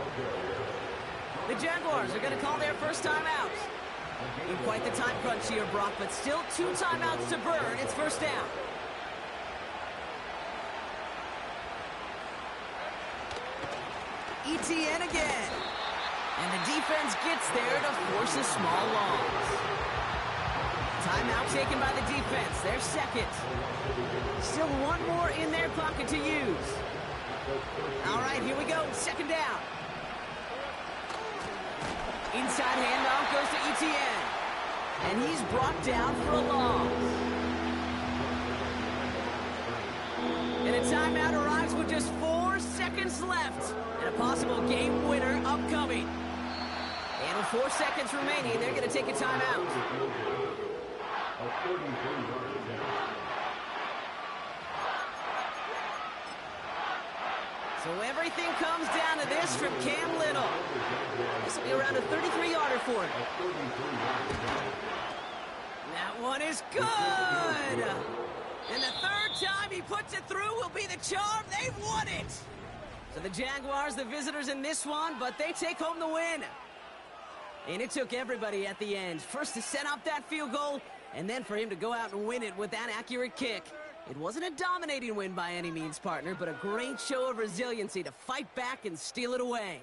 The Jaguars are going to call their 1st timeout. In quite the time crunch here, Brock, but still 2 timeouts to burn. It's 1st down. ETN again. And the defense gets there to force a small loss. Timeout taken by the defense. Their 2nd. Still 1 more in their pocket to use. All right, here we go. 2nd down. Inside handoff goes to ETN. And he's brought down for a loss. And a timeout arrives with just 4 seconds left. And a possible game winner upcoming. And with 4 seconds remaining, they're going to take a timeout. So everything comes down to this from Cam Little. This will be around a 33-yarder for him. That one is good. And the third time he puts it through will be the charm. They've won it. So the Jaguars, the visitors in this one, but they take home the win. And it took everybody at the end. First to set up that field goal, and then for him to go out and win it with that accurate kick. It wasn't a dominating win by any means, partner, but a great show of resiliency to fight back and steal it away.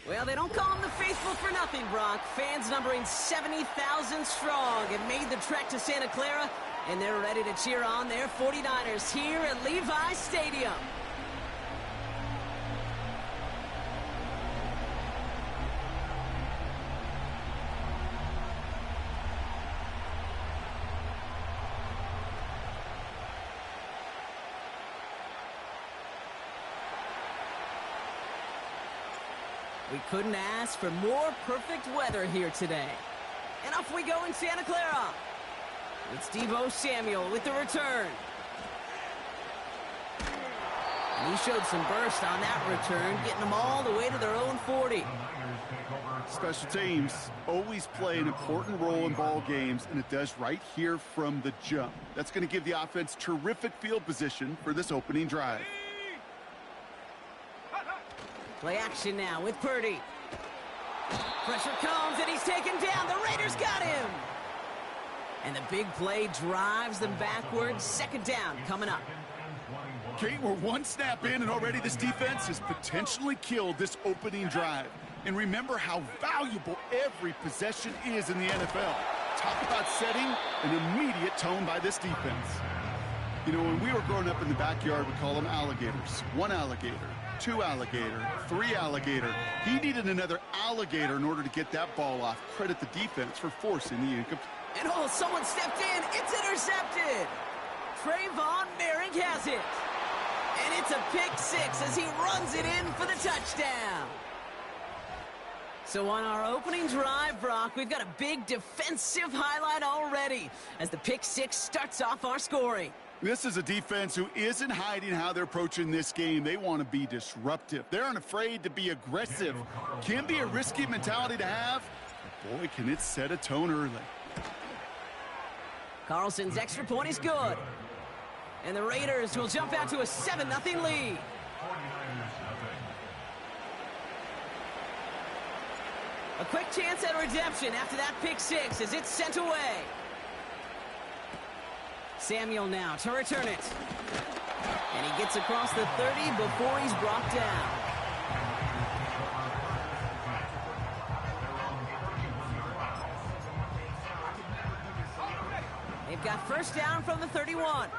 Well, they don't call them the faithful for nothing, Brock. Fans numbering 70,000 strong have made the trek to Santa Clara, and they're ready to cheer on their 49ers here at Levi's Stadium. We couldn't ask for more perfect weather here today. And off we go in Santa Clara. It's Deebo Samuel with the return. And he showed some burst on that return, getting them all the way to their own 40. Special teams always play an important role in ball games, and it does right here from the jump. That's going to give the offense terrific field position for this opening drive. Play action now with Purdy. Pressure comes, and he's taken down. The Raiders got him. And the big play drives them backwards. Second down coming up. Kate, we're one snap in, and already this defense has potentially killed this opening drive. And remember how valuable every possession is in the NFL. Talk about setting an immediate tone by this defense. You know, when we were growing up in the backyard, we call them alligators. One alligator, two alligator, three alligator. He needed another alligator in order to get that ball off. Credit the defense for forcing the incomplete. And oh, someone stepped in. It's intercepted. Trayvon Merrick has it. And it's a pick six as he runs it in for the touchdown. So on our opening drive, Brock, we've got a big defensive highlight already as the pick six starts off our scoring. This is a defense who isn't hiding how they're approaching this game. They want to be disruptive. They're unafraid to be aggressive. Can be a risky mentality to have. But boy, can it set a tone early. Carlson's extra point is good. And the Raiders will jump out to a 7-0 lead. A quick chance at redemption after that pick six as it's sent away. Samuel now to return it. And he gets across the 30 before he's brought down. They've got first down from the 31.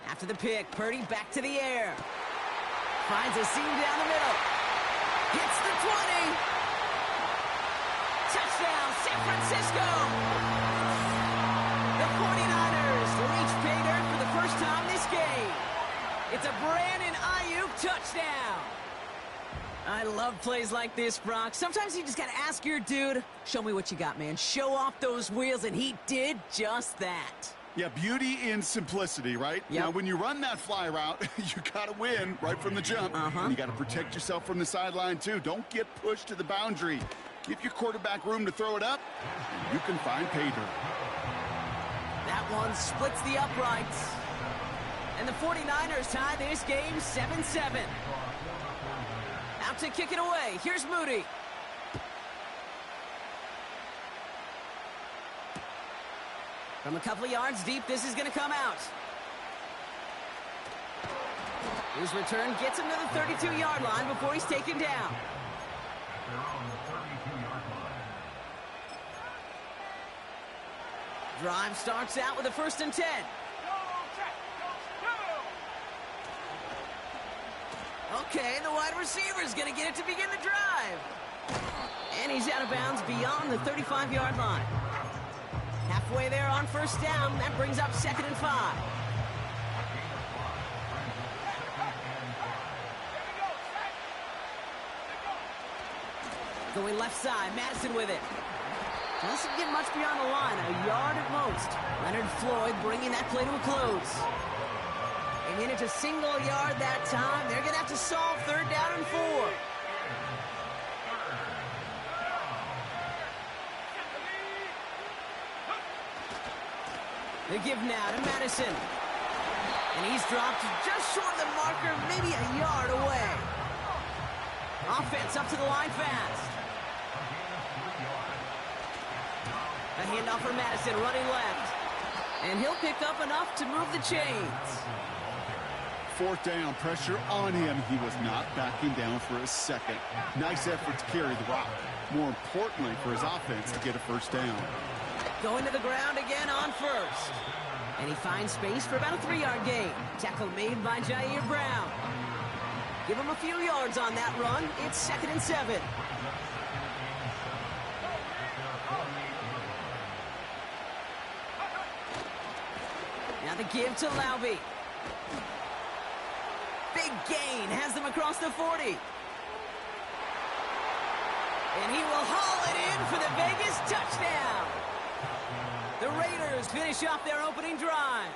After the pick, Purdy back to the air. Finds a seam down the middle. Hits the 20. Touchdown, San Francisco. The 49ers reach pay dirt for the first time this game. It's a Brandon Ayuk touchdown. I love plays like this, Brock. Sometimes you just got to ask your dude, show me what you got, man. Show off those wheels, and he did just that. Yeah, beauty in simplicity, right? Yep. Now, when you run that fly route, you got to win right from the jump. And you got to protect yourself from the sideline, too. Don't get pushed to the boundary. Give your quarterback room to throw it up, and you can find pay dirt. That one splits the uprights. And the 49ers tie this game 7-7. Out to kick it away. Here's Moody. From a couple of yards deep, this is going to come out. His return gets him to the 32-yard line before he's taken down. Drive starts out with a 1st and 10. Okay, the wide receiver is going to get it to begin the drive. And he's out of bounds beyond the 35-yard line. Halfway there on 1st down. That brings up 2nd and 5. Going left side, Madison with it. Doesn't get much beyond the line, a yard at most. Leonard Floyd bringing that play to a close. They manage a single yard that time. They're going to have to solve 3rd down and 4. They give now to Madison. And he's dropped just short of the marker, maybe a yard away. Offense up to the line fast. A handoff for Madison, running left. And he'll pick up enough to move the chains. 4th down, pressure on him. He was not backing down for a second. Nice effort to carry the rock. More importantly, for his offense to get a 1st down. Going to the ground again on 1st. And he finds space for about a 3-yard gain. Tackle made by Jair Brown. Give him a few yards on that run. It's 2nd and 7. Now the give to Laube. Big gain, has them across the 40. And he will haul it in for the Vegas touchdown. The Raiders finish off their opening drive.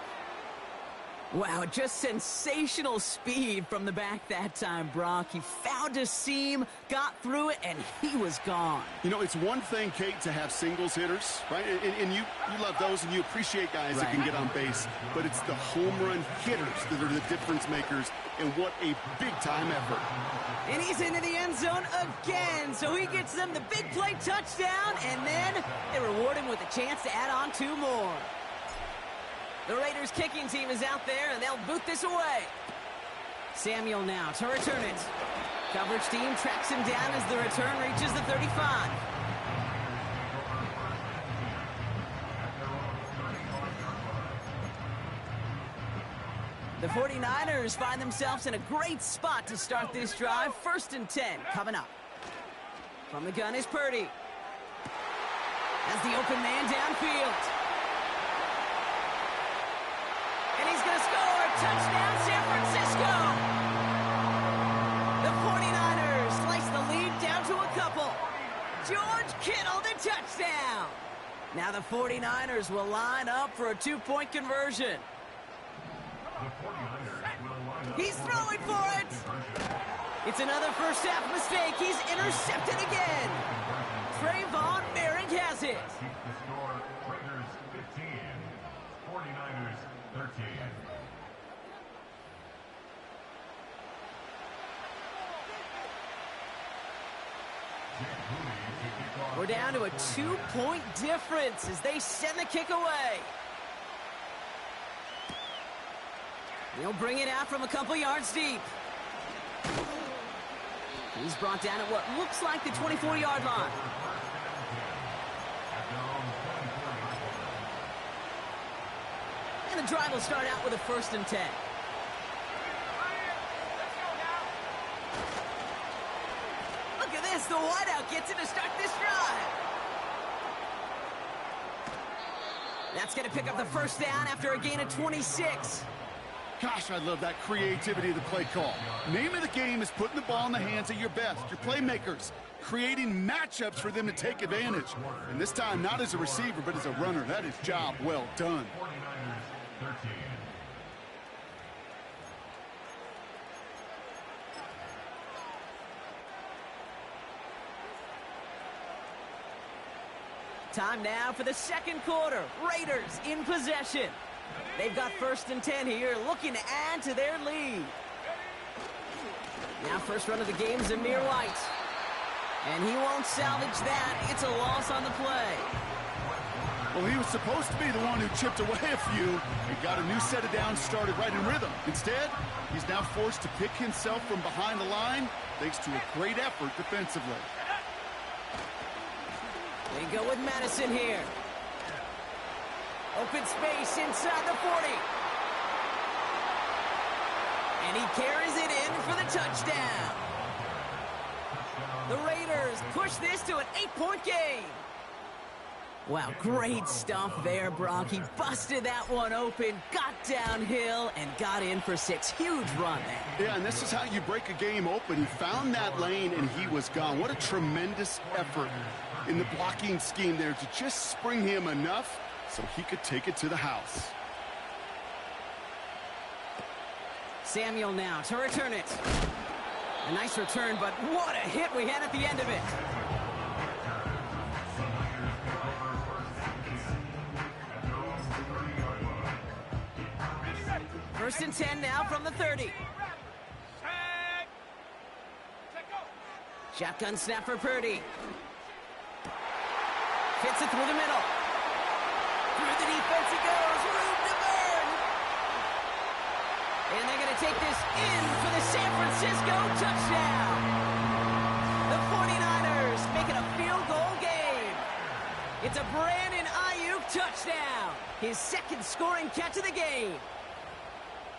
Wow, just sensational speed from the back that time, Brock. He found a seam, got through it, and he was gone. You know, it's one thing, Kate, to have singles hitters, right? And you love those, and you appreciate guys that can get on base. But it's the home run hitters that are the difference makers, and what a big-time effort. And he's into the end zone again, so he gets them the big play touchdown, and then they reward him with a chance to add on 2 more. The Raiders kicking team is out there, and they'll boot this away. Samuel now to return it. Coverage team tracks him down as the return reaches the 35. The 49ers find themselves in a great spot to start this drive. 1st and 10 coming up. From the gun is Purdy. As the open man downfield. And he's going to score. Touchdown, San Francisco. The 49ers slice the lead down to a couple. George Kittle, the touchdown. Now the 49ers will line up for a 2-point conversion. He's throwing for it. It's another first half mistake. He's intercepted again. Trayvon Merrick has it. The score, Raiders 15, 49ers 13. We're down to a 2-point difference as they send the kick away. He'll bring it out from a couple yards deep. He's brought down at what looks like the 24-yard line. And the drive will start out with a 1st and 10. Look at this, the wideout gets it to start this drive. That's going to pick up the 1st down after a gain of 26. Gosh, I love that creativity of the play call. Name of the game is putting the ball in the hands of your best, your playmakers, creating matchups for them to take advantage. And this time, not as a receiver, but as a runner. That is job well done. 49ers 13. Time now for the 2nd quarter. Raiders in possession. They've got 1st and 10 here, looking to add to their lead. Now first run of the game, Zamir White. And he won't salvage that. It's a loss on the play. Well, he was supposed to be the one who chipped away a few and got a new set of downs started right in rhythm. Instead, he's now forced to pick himself from behind the line thanks to a great effort defensively. They go with Madison here. Open space inside the 40. And he carries it in for the touchdown. The Raiders push this to an 8-point game. Wow, great stuff there, Brock. He busted that one open, got downhill, and got in for 6. Huge run there. Yeah, and this is how you break a game open. He found that lane, and he was gone. What a tremendous effort in the blocking scheme there to just spring him enough so he could take it to the house. Samuel now to return it. A nice return, but what a hit we had at the end of it. First and 10 now from the 30. Shotgun snap for Purdy. Fits it through the middle. Through the defense he goes. Room to burn. And they're going to take this in for the San Francisco touchdown. The 49ers make it a field goal game. It's a Brandon Ayuk touchdown. His second scoring catch of the game.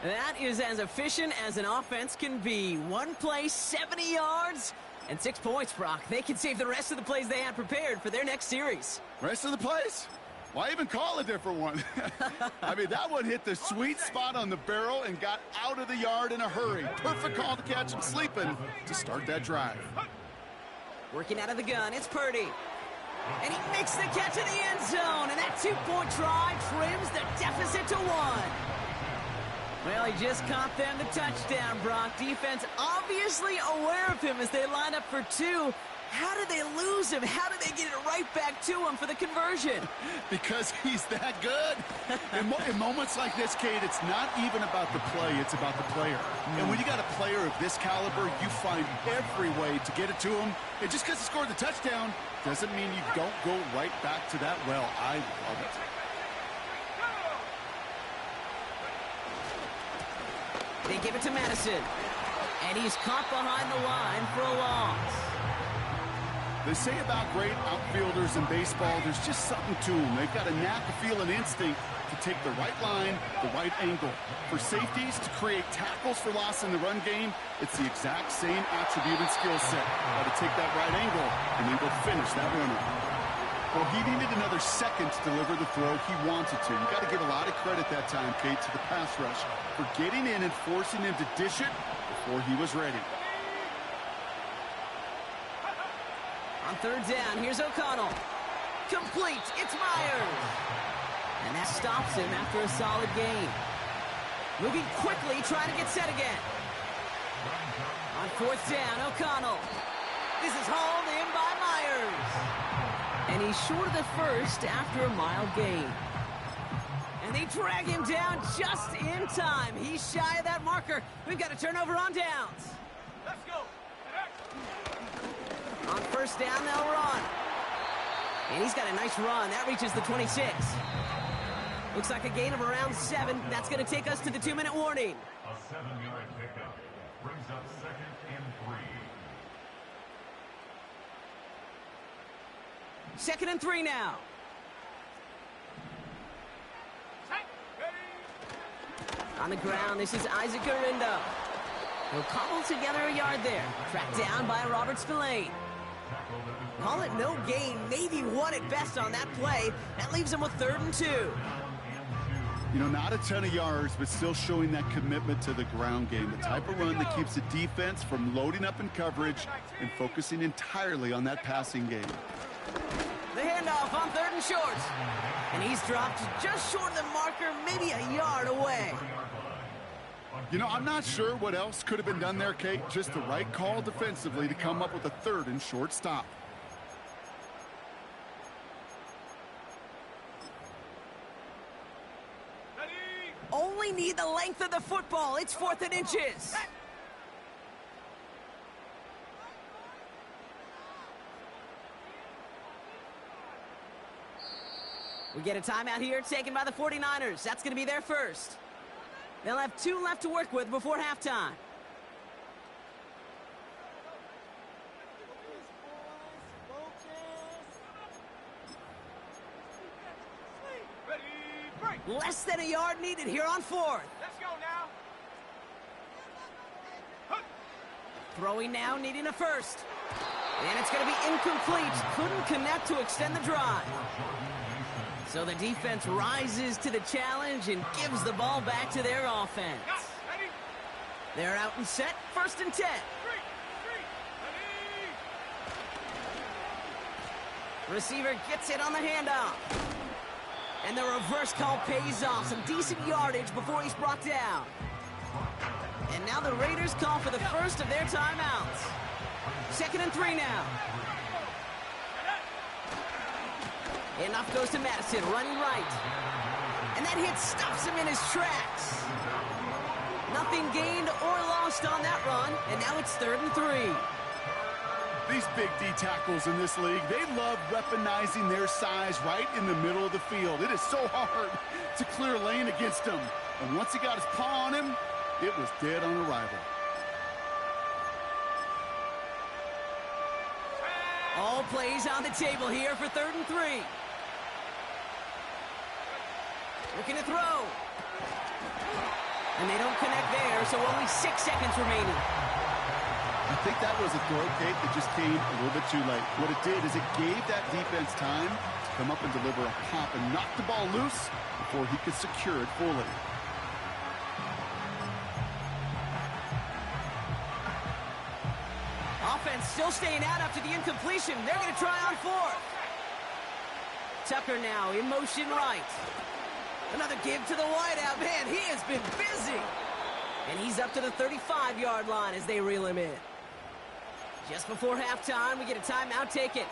That is as efficient as an offense can be. One play, 70 yards, and 6 points, Brock. They can save the rest of the plays they had prepared for their next series. Rest of the plays? Why even call a different one? I mean, that one hit the sweet spot on the barrel and got out of the yard in a hurry. Perfect call to catch him sleeping to start that drive. Working out of the gun, it's Purdy. And he makes the catch in the end zone, and that 2-point try trims the deficit to 1. Well, he just caught them the touchdown, Brock. Defense obviously aware of him as they line up for 2. How did they lose him? How did they get it right back to him for the conversion? Because he's that good. In moments like this, Kate, it's not even about the play, it's about the player. And when you got a player of this caliber, you find every way to get it to him. And just because he scored the touchdown doesn't mean you don't go right back to that well. I love it. They give it to Madison. And he's caught behind the line for a loss. They say about great outfielders in baseball, there's just something to them. They've got a knack, a feel, an instinct to take the right line, the right angle. For safeties to create tackles for loss in the run game, it's the exact same attribute and skill set. Got to take that right angle and then go finish that runner. Well, he needed another second to deliver the throw he wanted to. You got to give a lot of credit that time, Kate, to the pass rush for getting in and forcing him to dish it before he was ready. On third down, here's O'Connell. Complete, it's Myers. And that stops him after a solid gain. Moving quickly, trying to get set again. On fourth down, O'Connell. This is hauled in by Myers. And he's short of the first after a mild gain. And they drag him down just in time. He's shy of that marker. We've got a turnover on downs. Let's go. On first down, they'll run. And he's got a nice run. That reaches the 26. Looks like a gain of around 7. That's going to take us to the 2-minute warning. A 7-yard pickup brings up 2nd and 3. 2nd and 3 now. On the ground, this is Isaac Garindo. He'll cobble together a yard there. Tracked down by Robert Spillane. Call it no gain, maybe 1 at best on that play. That leaves him with 3rd and 2. You know, not a ton of yards, but still showing that commitment to the ground game. The type of run that keeps the defense from loading up in coverage and focusing entirely on that passing game. The handoff on 3rd and short. And he's dropped just short of the marker, maybe a yard away. You know, I'm not sure what else could have been done there, Kate. Just the right call defensively to come up with a 3rd and short stop. Only need the length of the football. It's 4th and inches. We get a timeout here taken by the 49ers. That's going to be their first. They'll have 2 left to work with before halftime. Less than a yard needed here on 4th. Let's go now. Throwing now, needing a first. And it's going to be incomplete. Couldn't connect to extend the drive. So the defense rises to the challenge and gives the ball back to their offense. They're out and set, 1st and 10. Receiver gets it on the handoff. And the reverse call pays off. Some decent yardage before he's brought down. And now the Raiders call for the first of their timeouts. 2nd and 3 now. Handoff goes to Madison, running right. And that hit stops him in his tracks. Nothing gained or lost on that run. And now it's 3rd and 3. These big D tackles in this league, they love weaponizing their size right in the middle of the field. It is so hard to clear a lane against him. And once he got his paw on him, it was dead on arrival. All plays on the table here for 3rd and 3. Looking to throw. And they don't connect there, so only 6 seconds remaining. I think that was a throw, Kate, that just came a little bit too late. What it did is it gave that defense time to come up and deliver a pop and knock the ball loose before he could secure it fully. Offense still staying out after the incompletion. They're going to try on 4th. Tucker now in motion right. Another give to the wideout. Man, he has been busy. And he's up to the 35-yard line as they reel him in. Just before halftime, we get a timeout taken.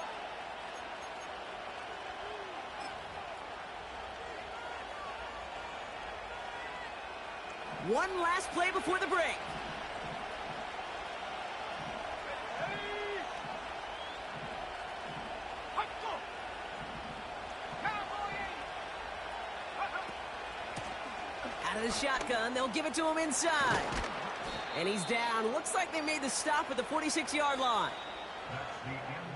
One last play before the break. Out of the shotgun, they'll give it to him inside. And he's down. Looks like they made the stop at the 46-yard line.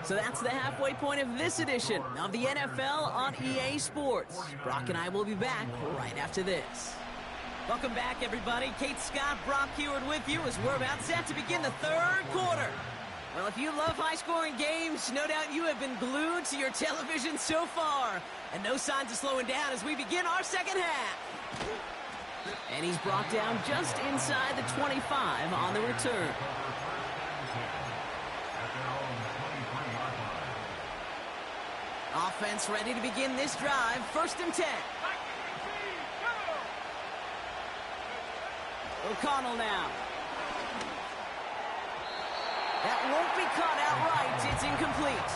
So that's the halfway point of this edition of the NFL on EA Sports. Brock and I will be back right after this. Welcome back, everybody. Kate Scott, Brock Heward with you as we're about set to begin the 3rd quarter. Well, if you love high-scoring games, no doubt you have been glued to your television so far. And no signs of slowing down as we begin our 2nd half. And he's brought down just inside the 25 on the return. Offense ready to begin this drive. 1st and 10. O'Connell now. That won't be caught outright. It's incomplete.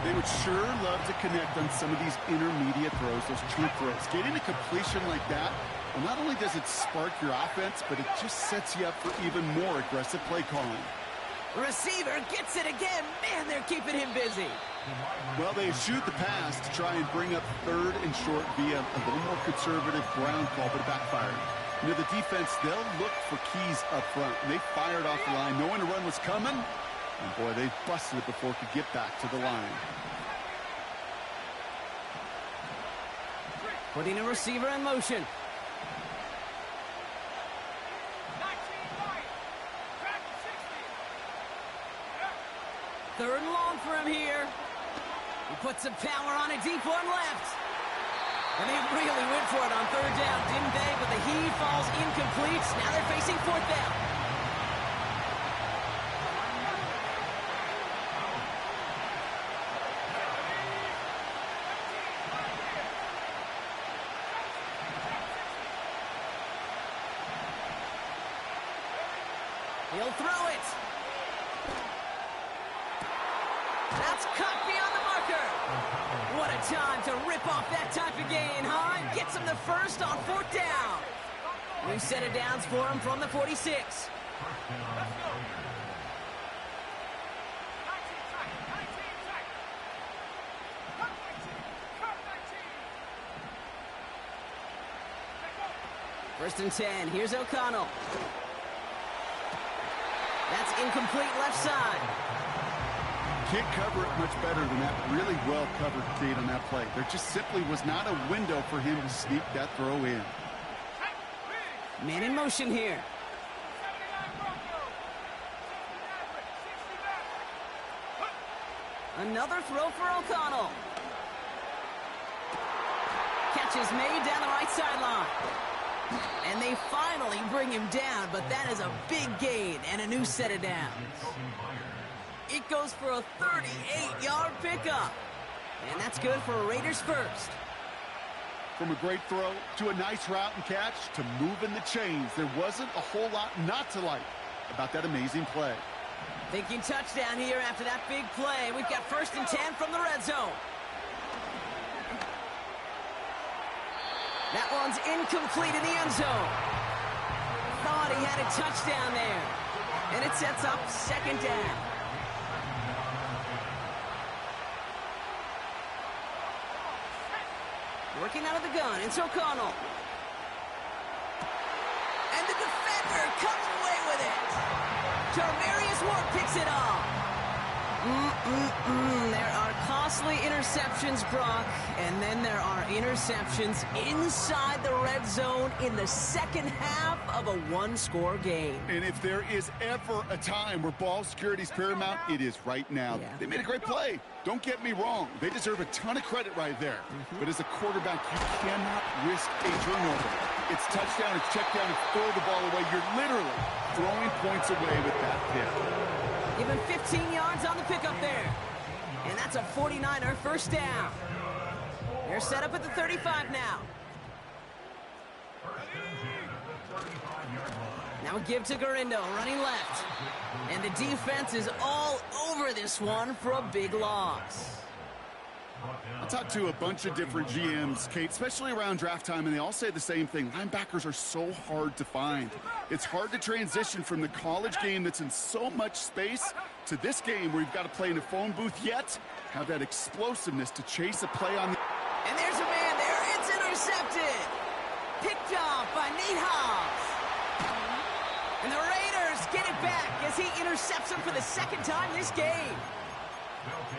They would sure love to connect on some of these intermediate throws, those true throws. Getting a completion like that, well, not only does it spark your offense, but it just sets you up for even more aggressive play calling. Receiver gets it again. Man, they're keeping him busy. Well, they shoot the pass to try and bring up 3rd and short via a little more conservative ground call, but it backfired. You know, the defense, they'll look for keys up front. And they fired off the line knowing the run was coming. And boy, they busted it before it could get back to the line. Putting a receiver in motion. Third and long for him here. He puts some power on a deep one left. And they really went for it on 3rd down, didn't they? But the heave falls incomplete. Now they're facing 4th down. He'll throw it. That's caught beyond the marker. What a time to rip off that type of gain, huh? Gets him the first on 4th down. New set of downs for him from the 46. First and 10. Here's O'Connell. That's incomplete left side. Can't cover it much better than that really well-covered gate on that play. There just simply was not a window for him to sneak that throw in. Man in motion here. Another throw for O'Connell. Catch is made down the right sideline. And they finally bring him down, but that is a big gain and a new set of downs. It goes for a 38-yard pickup. And that's good for a Raiders first. From a great throw to a nice route and catch to moving the chains, there wasn't a whole lot not to like about that amazing play. Thinking touchdown here after that big play. We've got first and 10 from the red zone. That one's incomplete in the end zone. Thought he had a touchdown there. And it sets up second down. Working out of the gun, it's O'Connell. And the defender comes away with it. Jarmarius Ward picks it off. There are costly interceptions, Brock, and then there are interceptions inside the red zone in the second half of a one-score game. And if there is ever a time where ball security is paramount, it is right now. Yeah. They made a great play. Don't get me wrong. They deserve a ton of credit right there. But as a quarterback, you cannot risk a turnover. It's touchdown, it's check down, it's throw the ball away. You're literally throwing points away with that pick. Give him 15 yards on the pickup there. And that's a 49er first down. They're set up at the 35 now. Now a give to Garindo, running left. And the defense is all over this one for a big loss. I talked to a bunch of different GMs, Kate, especially around draft time, and they all say the same thing. Linebackers are so hard to find. It's hard to transition from the college game that's in so much space to this game where you've got to play in a phone booth, yet have that explosiveness to chase a play on the... And there's a man there. It's intercepted. Picked off by Nate Hobbs. And the Raiders get it back as he intercepts him for the second time this game.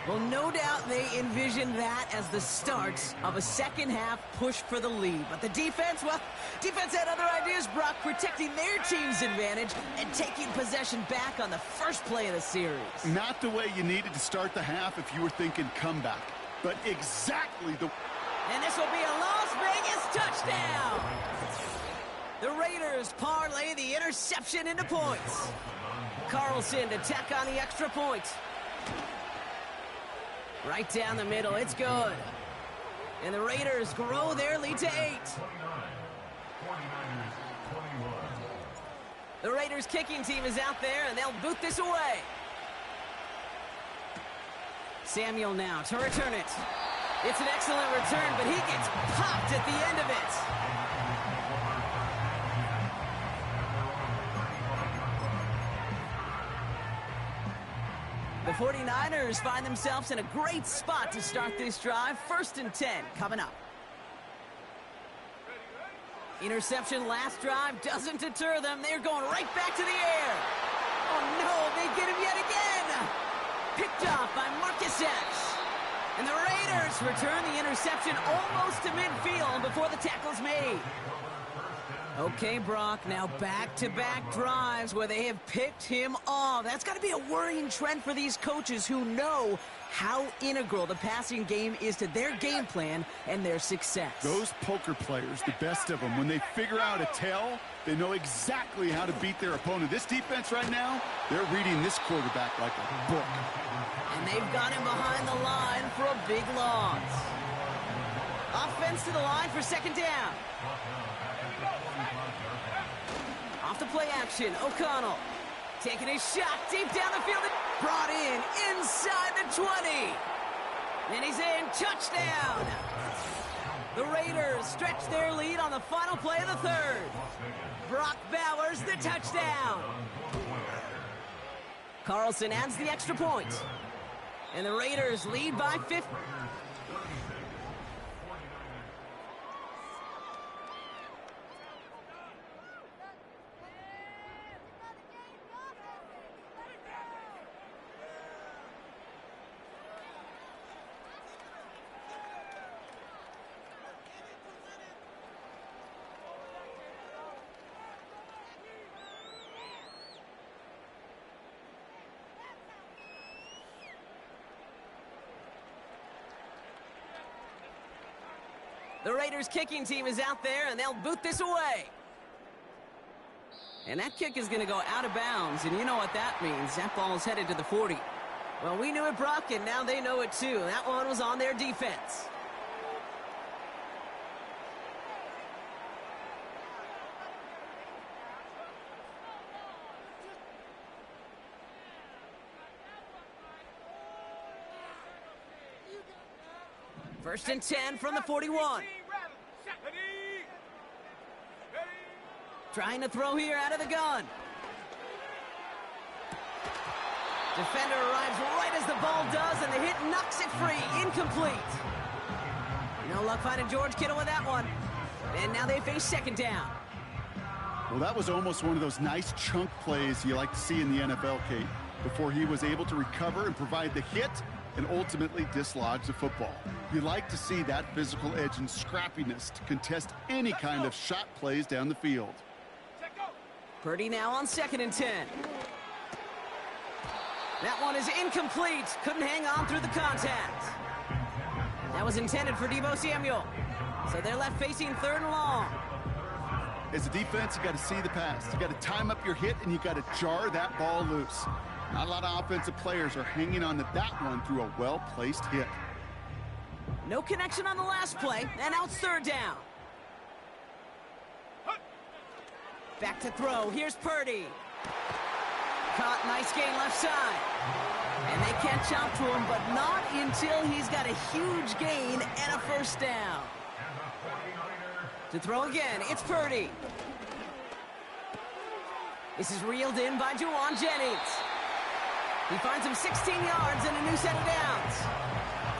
Well, no doubt they envisioned that as the start of a second-half push for the lead. But the defense, well, defense had other ideas, Brock, protecting their team's advantage and taking possession back on the first play of the series. Not the way you needed to start the half if you were thinking comeback, but exactly the... And this will be a Las Vegas touchdown. The Raiders parlay the interception into points. Carlson to tack on the extra point. Right down the middle, it's good. And the Raiders grow their lead to 8. The Raiders kicking team is out there, and they'll boot this away. Samuel now to return it. It's an excellent return, but he gets popped at the end of it. The 49ers find themselves in a great spot to start this drive. First and 10 coming up. Interception last drive doesn't deter them. They're going right back to the air. Oh, no, they get him yet again. Picked off by Marcus Epps. And the Raiders return the interception almost to midfield before the tackle's made. Okay, Brock, now back-to-back drives where they have picked him off. That's got to be a worrying trend for these coaches who know how integral the passing game is to their game plan and their success. Those poker players, the best of them, when they figure out a tell, they know exactly how to beat their opponent. This defense right now, they're reading this quarterback like a book. And they've got him behind the line for a big loss. Offense to the line for second down. Off the play action, O'Connell taking a shot deep down the field and brought in inside the 20. And he's in, touchdown. The Raiders stretch their lead on the final play of the third. Brock Bowers the touchdown. Carlson adds the extra point. And the Raiders lead by 50. The Raiders kicking team is out there, and they'll boot this away. And that kick is going to go out of bounds, and you know what that means. That ball is headed to the 40. Well, we knew it, Brock, and now they know it too. That one was on their defense. First and 10 from the 41. Trying to throw here out of the gun. Defender arrives right as the ball does, and the hit knocks it free. Incomplete. No luck finding George Kittle with that one. And now they face second down. Well, that was almost one of those nice chunk plays you like to see in the NFL, Kate, before he was able to recover and provide the hit and ultimately dislodge the football. You like to see that physical edge and scrappiness to contest any kind of shot plays down the field. Purdy now on second and 10. That one is incomplete. Couldn't hang on through the contact. That was intended for Deebo Samuel. So they're left facing third and long. As a defense, you got to see the pass. You got to time up your hit, and you got to jar that ball loose. Not a lot of offensive players are hanging on to that one through a well-placed hit. No connection on the last play, and now it's third down. Back to throw. Here's Purdy. Caught, nice gain left side. And they can't chop to him, but not until he's got a huge gain and a first down. To throw again, it's Purdy. This is reeled in by Juwan Jennings. He finds him 16 yards and a new set of downs.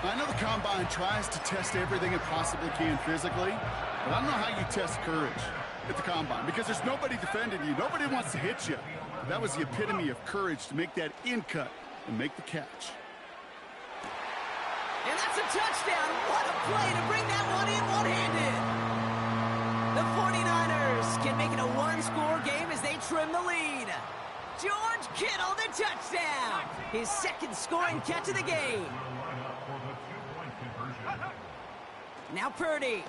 I know the Combine tries to test everything it possibly can physically, but I don't know how you test courage at the Combine, because there's nobody defending you. Nobody wants to hit you. But that was the epitome of courage to make that in cut and make the catch. And that's a touchdown. What a play to bring that one in one-handed. The 49ers can make it a one-score game as they trim the lead. George Kittle, the touchdown. His second scoring catch of the game. Now Purdy.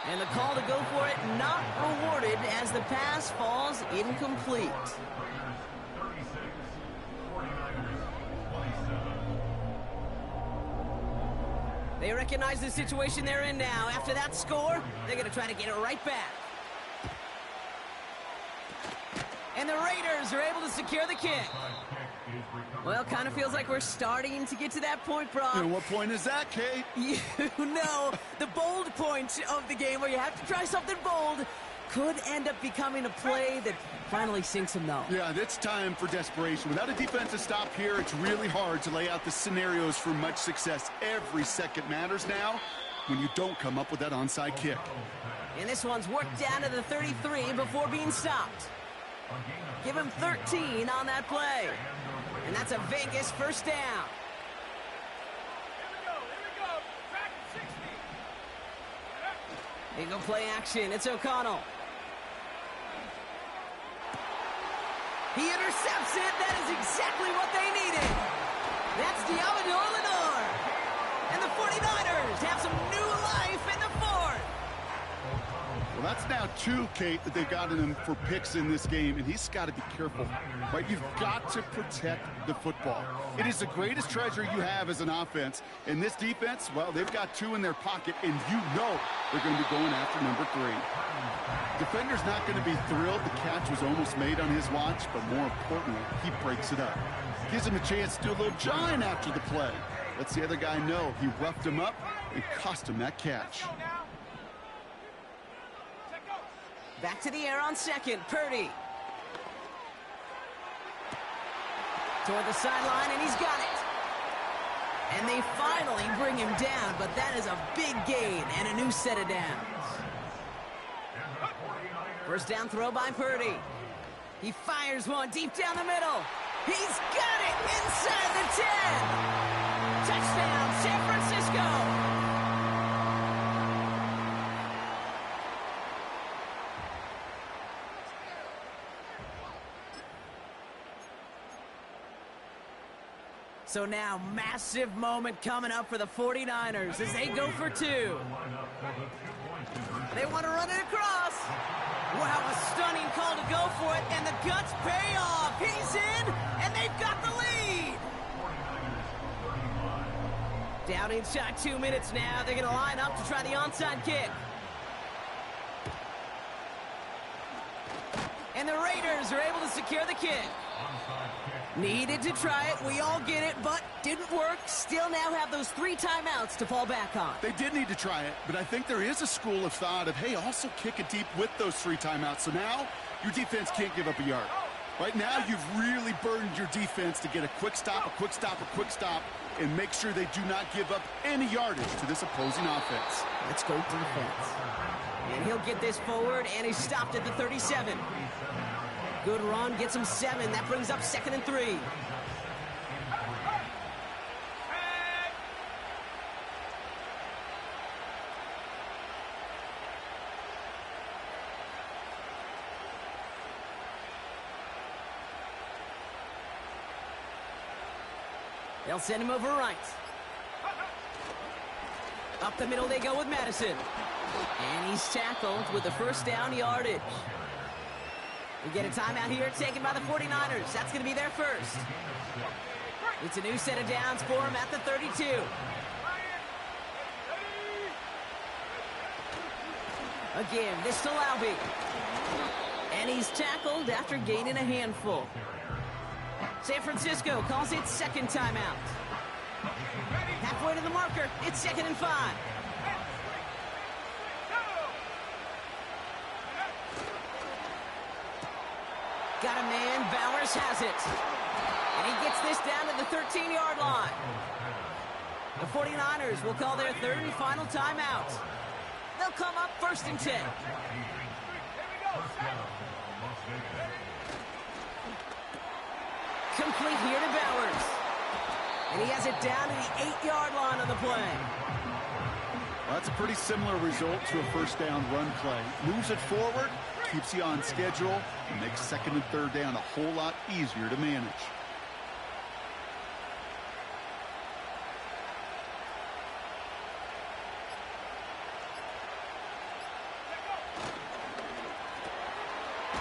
And the call to go for it not rewarded as the pass falls incomplete. They recognize the situation they're in now. After that score, they're going to try to get it right back. And the Raiders are able to secure the kick. Well, kind of feels like we're starting to get to that point, Brock. And what point is that, Kate? You know, the bold point of the game where you have to try something bold could end up becoming a play that finally sinks them, though. Yeah, it's time for desperation. Without a defensive stop here, it's really hard to lay out the scenarios for much success. Every second matters now when you don't come up with that onside kick. And this one's worked down to the 33 before being stopped. Give him 13 on that play. And that's a Vegas first down. Eagle play action. It's O'Connell. He intercepts it. That is exactly what they needed. That's Diablo Lenore. And the 49ers have some new life in the fourth. Well, that's now two, Kate, that they've gotten him for picks in this game, and he's got to be careful, right? You've got to protect the football. It is the greatest treasure you have as an offense, and this defense, well, they've got two in their pocket, and you know they're going to be going after number 3. Defender's not going to be thrilled the catch was almost made on his watch, but more importantly, he breaks it up. Gives him a chance to do a little jawing after the play. Lets the other guy know he roughed him up and cost him that catch. Back to the air on second. Purdy. Toward the sideline, and he's got it. And they finally bring him down, but that is a big gain and a new set of downs. First down throw by Purdy. He fires one deep down the middle. He's got it inside the 10. Touchdown, San Francisco. So now, massive moment coming up for the 49ers as they go for two. They want to run it across. Wow, a stunning call to go for it, and the guts pay off. He's in, and they've got the lead. Down inside 2 minutes now. They're going to line up to try the onside kick. And the Raiders are able to secure the kick. Needed to try it, we all get it, but didn't work. Still now have those 3 timeouts to fall back on. They did need to try it, but I think there is a school of thought of, hey, also kick it deep with those 3 timeouts. So now your defense can't give up a yard. Right now you've really burdened your defense to get a quick stop, and make sure they do not give up any yardage to this opposing offense. Let's go defense. And he'll get this forward, and he's stopped at the 37. Good run, gets him 7. That brings up 2nd and 3. They'll send him over right. Up the middle they go with Madison. And he's tackled with the first down yardage. We get a timeout here taken by the 49ers. That's going to be their first. It's a new set of downs for him at the 32. Again, this to Laube. And he's tackled after gaining a handful. San Francisco calls it 2nd timeout. Halfway to the marker, it's 2nd and 5. Got a man, Bowers has it. And he gets this down to the 13-yard line. The 49ers will call their 3rd and final timeout. They'll come up 1st and 10. Complete here to Bowers. And he has it down to the 8-yard line on the play. Well, that's a pretty similar result to a first down run play. Moves it forward, keeps you on schedule, and makes 2nd and 3rd down a whole lot easier to manage.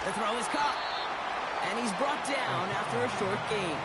The throw is caught. And he's brought down after a short gain.